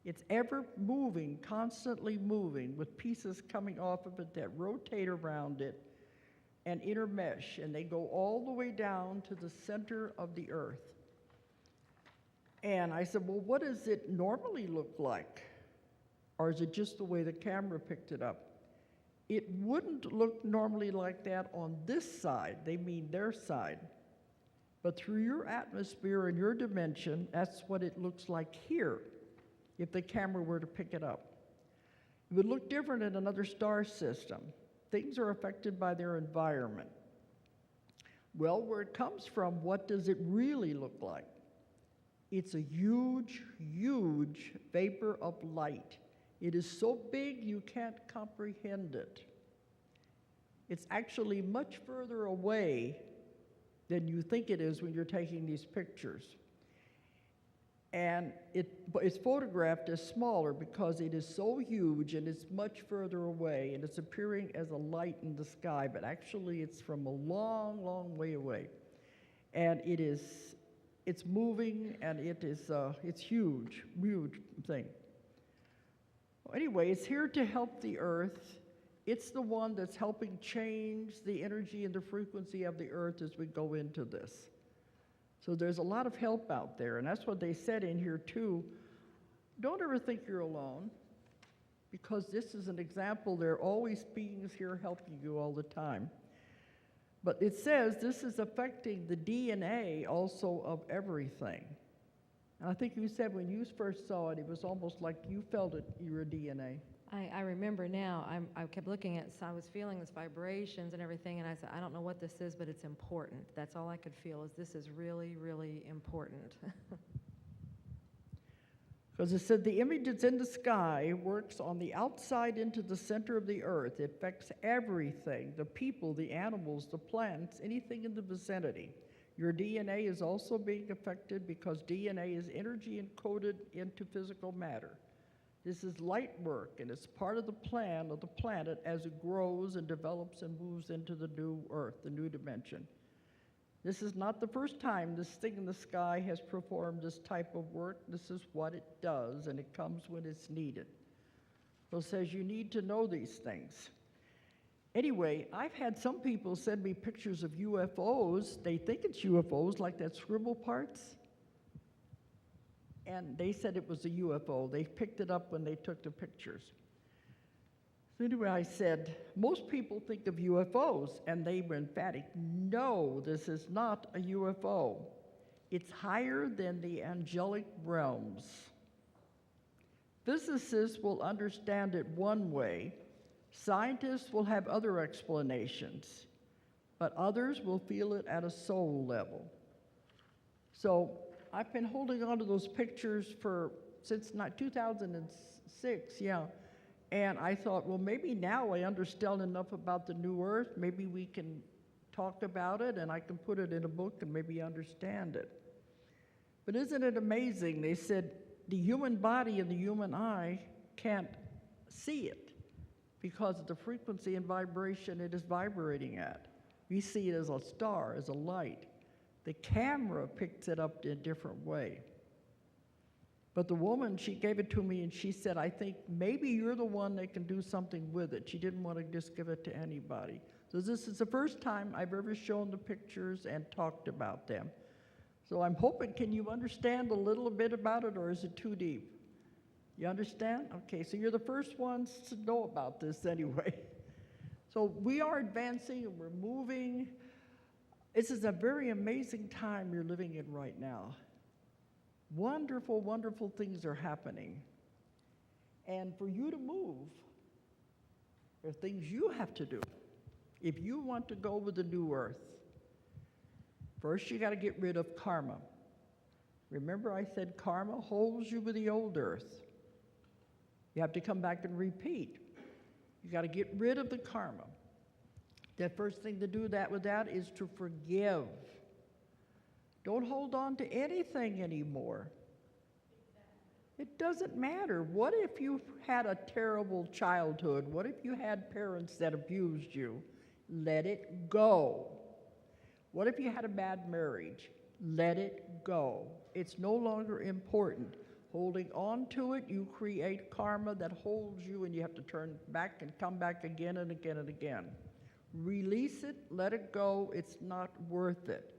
It's ever moving, constantly moving, with pieces coming off of it that rotate around it and intermesh, and they go all the way down to the center of the earth. And I said, well, what does it normally look like? Or is it just the way the camera picked it up? It wouldn't look normally like that on this side. They mean their side. But through your atmosphere and your dimension, that's what it looks like here, if the camera were to pick it up. It would look different in another star system. Things are affected by their environment. Well, where it comes from, what does it really look like? It's a huge, huge vapor of light. It is so big you can't comprehend it. It's actually much further away than you think it is when you're taking these pictures. And it's photographed as smaller because it is so huge and it's much further away, and it's appearing as a light in the sky, but actually it's from a long, long way away. And it's moving, and it's huge, huge thing. Well, anyway, it's here to help the earth. It's the one that's helping change the energy and the frequency of the earth as we go into this. So there's a lot of help out there, and that's what they said in here too. Don't ever think you're alone, because this is an example. There are always beings here helping you all the time. But it says this is affecting the DNA also of everything. And I think you said when you first saw it, it was almost like you felt it, your DNA. I remember now, I kept looking at, so I was feeling these vibrations and everything, and I said, I don't know what this is, but it's important. That's all I could feel, is this is really, really important. Because it said the image that's in the sky works on the outside into the center of the earth. It affects everything, the people, the animals, the plants, anything in the vicinity. Your DNA is also being affected because DNA is energy encoded into physical matter. This is light work, and it's part of the plan of the planet as it grows and develops and moves into the new earth, the new dimension. This is not the first time this thing in the sky has performed this type of work. This is what it does, and it comes when it's needed. So it says you need to know these things. Anyway, I've had some people send me pictures of UFOs. They think it's UFOs, like that scribble parts. And they said it was a UFO. They picked it up when they took the pictures. So anyway, I said, most people think of UFOs, and they were emphatic. No, this is not a UFO. It's higher than the angelic realms. Physicists will understand it one way. Scientists will have other explanations, but others will feel it at a soul level. So I've been holding on to those pictures since 2006, yeah. And I thought, well, maybe now I understand enough about the new earth. Maybe we can talk about it, and I can put it in a book and maybe understand it. But isn't it amazing? They said the human body and the human eye can't see it because of the frequency and vibration it is vibrating at. We see it as a star, as a light. The camera picks it up in a different way. But the woman, she gave it to me and she said, I think maybe you're the one that can do something with it. She didn't want to just give it to anybody. So this is the first time I've ever shown the pictures and talked about them. So I'm hoping, can you understand a little bit about it, or is it too deep? You understand? Okay, so you're the first ones to know about this anyway. So we are advancing and we're moving. This is a very amazing time you're living in right now. Wonderful, wonderful things are happening. And for you to move, there are things you have to do. If you want to go with the new earth, first you got to get rid of karma. Remember I said karma holds you with the old earth. You have to come back and repeat. You got to get rid of the karma. The first thing to do that with that is to forgive. Don't hold on to anything anymore. It doesn't matter. What if you had a terrible childhood? What if you had parents that abused you? Let it go. What if you had a bad marriage? Let it go. It's no longer important. Holding on to it, you create karma that holds you, and you have to turn back and come back again and again and again. Release it, let it go. It's not worth it.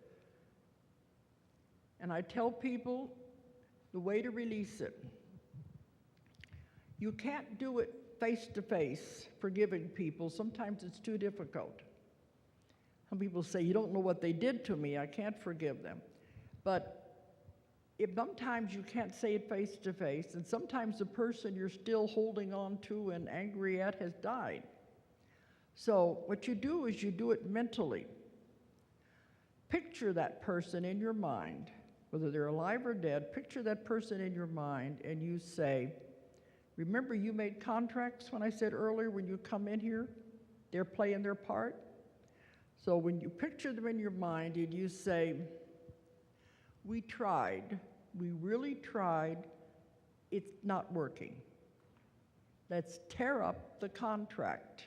And I tell people the way to release it. You can't do it face to face, forgiving people. Sometimes it's too difficult. Some people say, you don't know what they did to me, I can't forgive them. But if sometimes you can't say it face to face, and sometimes the person you're still holding on to and angry at has died. So what you do is you do it mentally. Picture that person in your mind, whether they're alive or dead. Picture that person in your mind, and you say, remember you made contracts when I said earlier when you come in here, they're playing their part? So when you picture them in your mind and you say, we tried, we really tried, it's not working. Let's tear up the contract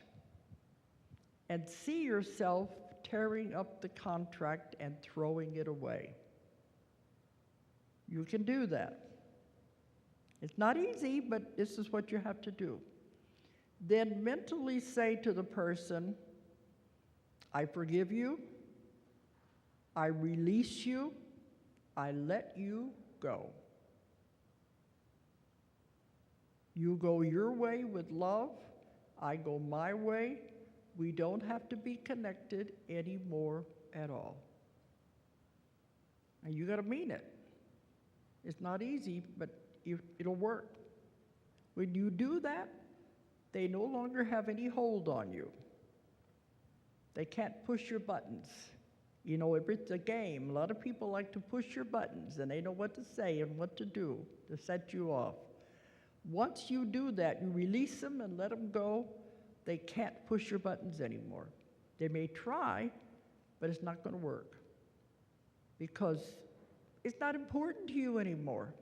and see yourself tearing up the contract and throwing it away. You can do that. It's not easy, but this is what you have to do. Then mentally say to the person, I forgive you, I release you, I let you go. You go your way with love, I go my way. We don't have to be connected anymore at all. And you gotta mean it. It's not easy, but it'll work. When you do that, they no longer have any hold on you. They can't push your buttons. You know, it's a game. A lot of people like to push your buttons, and they know what to say and what to do to set you off. Once you do that, you release them and let them go, they can't push your buttons anymore. They may try, but it's not going to work because it's not important to you anymore.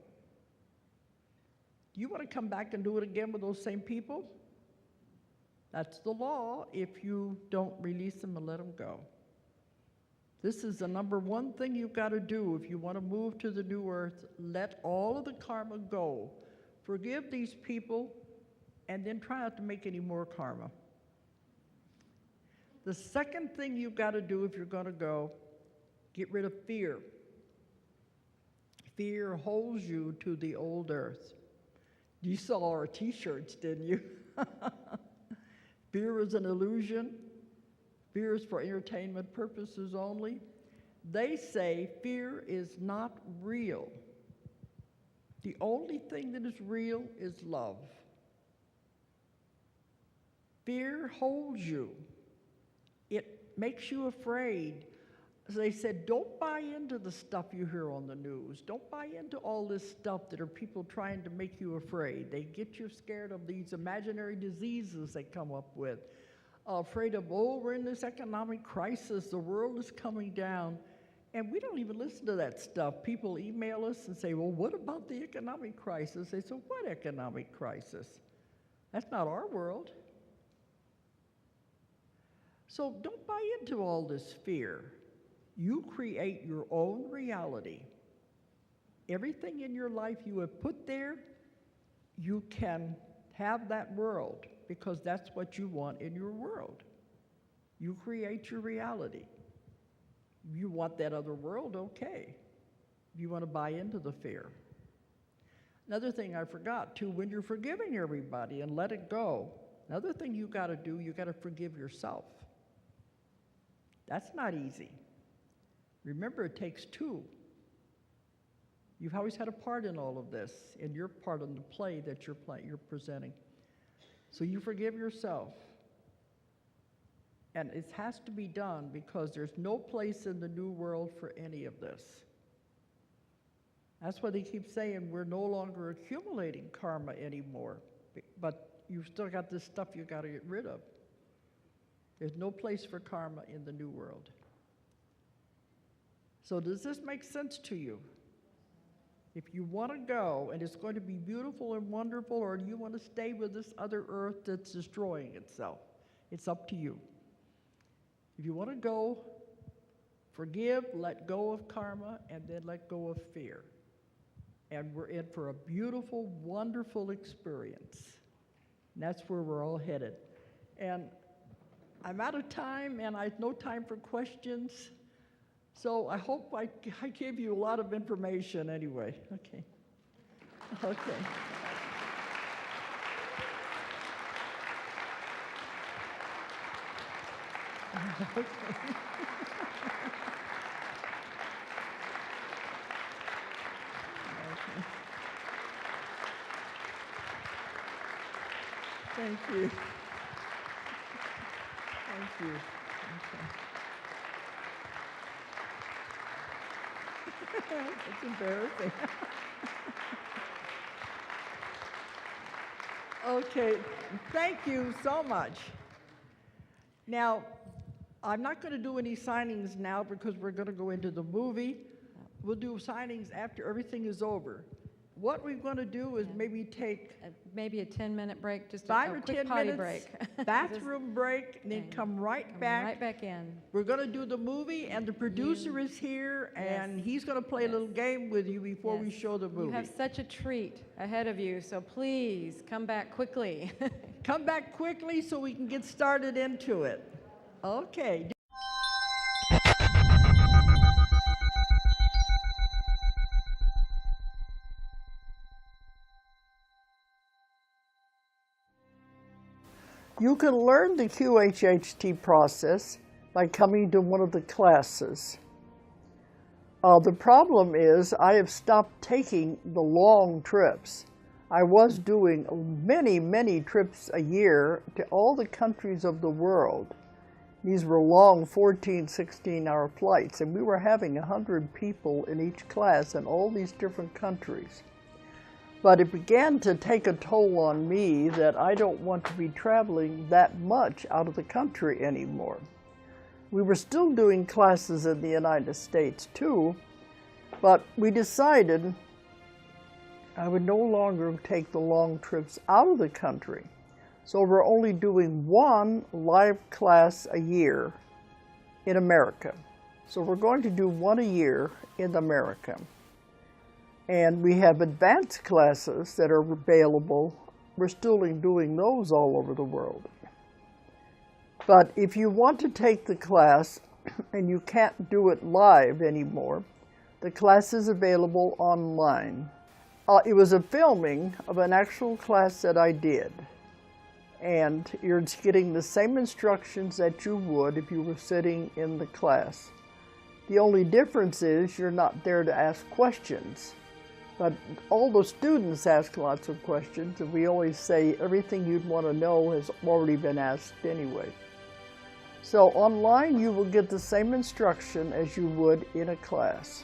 You want to come back and do it again with those same people? That's the law if you don't release them and let them go. This is the number one thing you've got to do if you want to move to the new earth. Let all of the karma go. Forgive these people, and then try not to make any more karma. The second thing you've got to do if you're going to go, get rid of fear. Fear holds you to the old earth. You saw our t-shirts, didn't you? Fear is an illusion. Fear is for entertainment purposes only. They say fear is not real. The only thing that is real is love. Fear holds you. It makes you afraid. As they said, don't buy into the stuff you hear on the news. Don't buy into all this stuff that are people trying to make you afraid. They get you scared of these imaginary diseases they come up with. Afraid of, oh, we're in this economic crisis, the world is coming down. And we don't even listen to that stuff. People email us and say, well, what about the economic crisis? They say, what economic crisis? That's not our world. So don't buy into all this fear. You create your own reality. Everything in your life you have put there, you can have that world because that's what you want in your world. You create your reality. You want that other world, okay. You want to buy into the fear. Another thing I forgot too, when you're forgiving everybody and let it go, another thing you got to do, you got to forgive yourself. That's not easy. Remember, it takes two. You've always had a part in all of this, and you're part in the play that you're presenting. So you forgive yourself. And it has to be done because there's no place in the new world for any of this. That's why they keep saying we're no longer accumulating karma anymore. But you've still got this stuff you got to get rid of. There's no place for karma in the new world. So does this make sense to you? If you want to go and it's going to be beautiful and wonderful, or you want to stay with this other earth that's destroying itself, it's up to you. If you want to go, forgive, let go of karma, and then let go of fear. And we're in for a beautiful, wonderful experience. And that's where we're all headed. And I'm out of time, and I have no time for questions. So I hope I gave you a lot of information anyway. Okay. Okay. Okay. Thank you. Thank you. Okay. It's embarrassing. Okay, thank you so much. Now, I'm not going to do any signings now because we're going to go into the movie. We'll do signings after everything is over. What we're going to do is maybe take maybe a 10-minute break, just 5 a or quick 10 potty minutes, break. bathroom break, and then come right back. Right back in. We're going to do the movie, and the producer is here, and he's going to play a little game with you before we show the movie. You have such a treat ahead of you, so please come back quickly. Come back quickly so we can get started into it. Okay. You can learn the QHHT process by coming to one of the classes. The problem is I have stopped taking the long trips. I was doing many, many trips a year to all the countries of the world. These were long 14, 16-hour flights, and we were having 100 people in each class in all these different countries. But it began to take a toll on me that I don't want to be traveling that much out of the country anymore. We were still doing classes in the United States too, but we decided I would no longer take the long trips out of the country. So we're only doing one live class a year in America. So we're going to do one a year in America. And we have advanced classes that are available. We're still doing those all over the world. But if you want to take the class and you can't do it live anymore, the class is available online. It was a filming of an actual class that I did. And you're getting the same instructions that you would if you were sitting in the class. The only difference is you're not there to ask questions. But all the students ask lots of questions, and we always say everything you'd want to know has already been asked anyway. So online you will get the same instruction as you would in a class.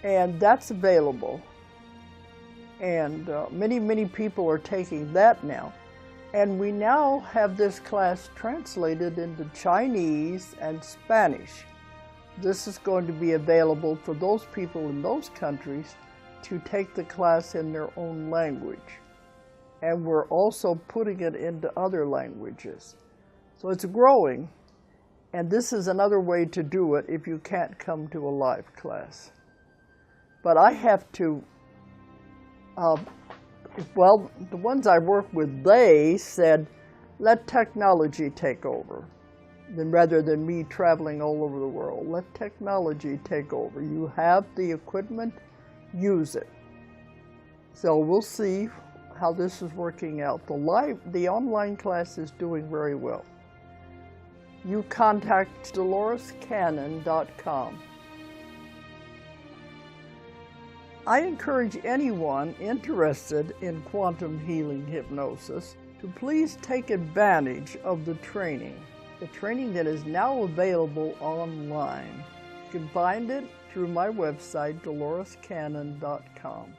And that's available. And many, many people are taking that now. And we now have this class translated into Chinese and Spanish. This is going to be available for those people in those countries to take the class in their own language. and we're also putting it into other languages. So it's growing, and this is another way to do it if you can't come to a live class. But I have to, well, the ones I work with, they said, let technology take over. Then rather than me traveling all over the world, let technology take over. You have the equipment, use it. So we'll see how this is working out. The online class is doing very well. You contact DoloresCannon.com. I encourage anyone interested in quantum healing hypnosis to please take advantage of the training that is now available online. You can find it through my website, DoloresCannon.com.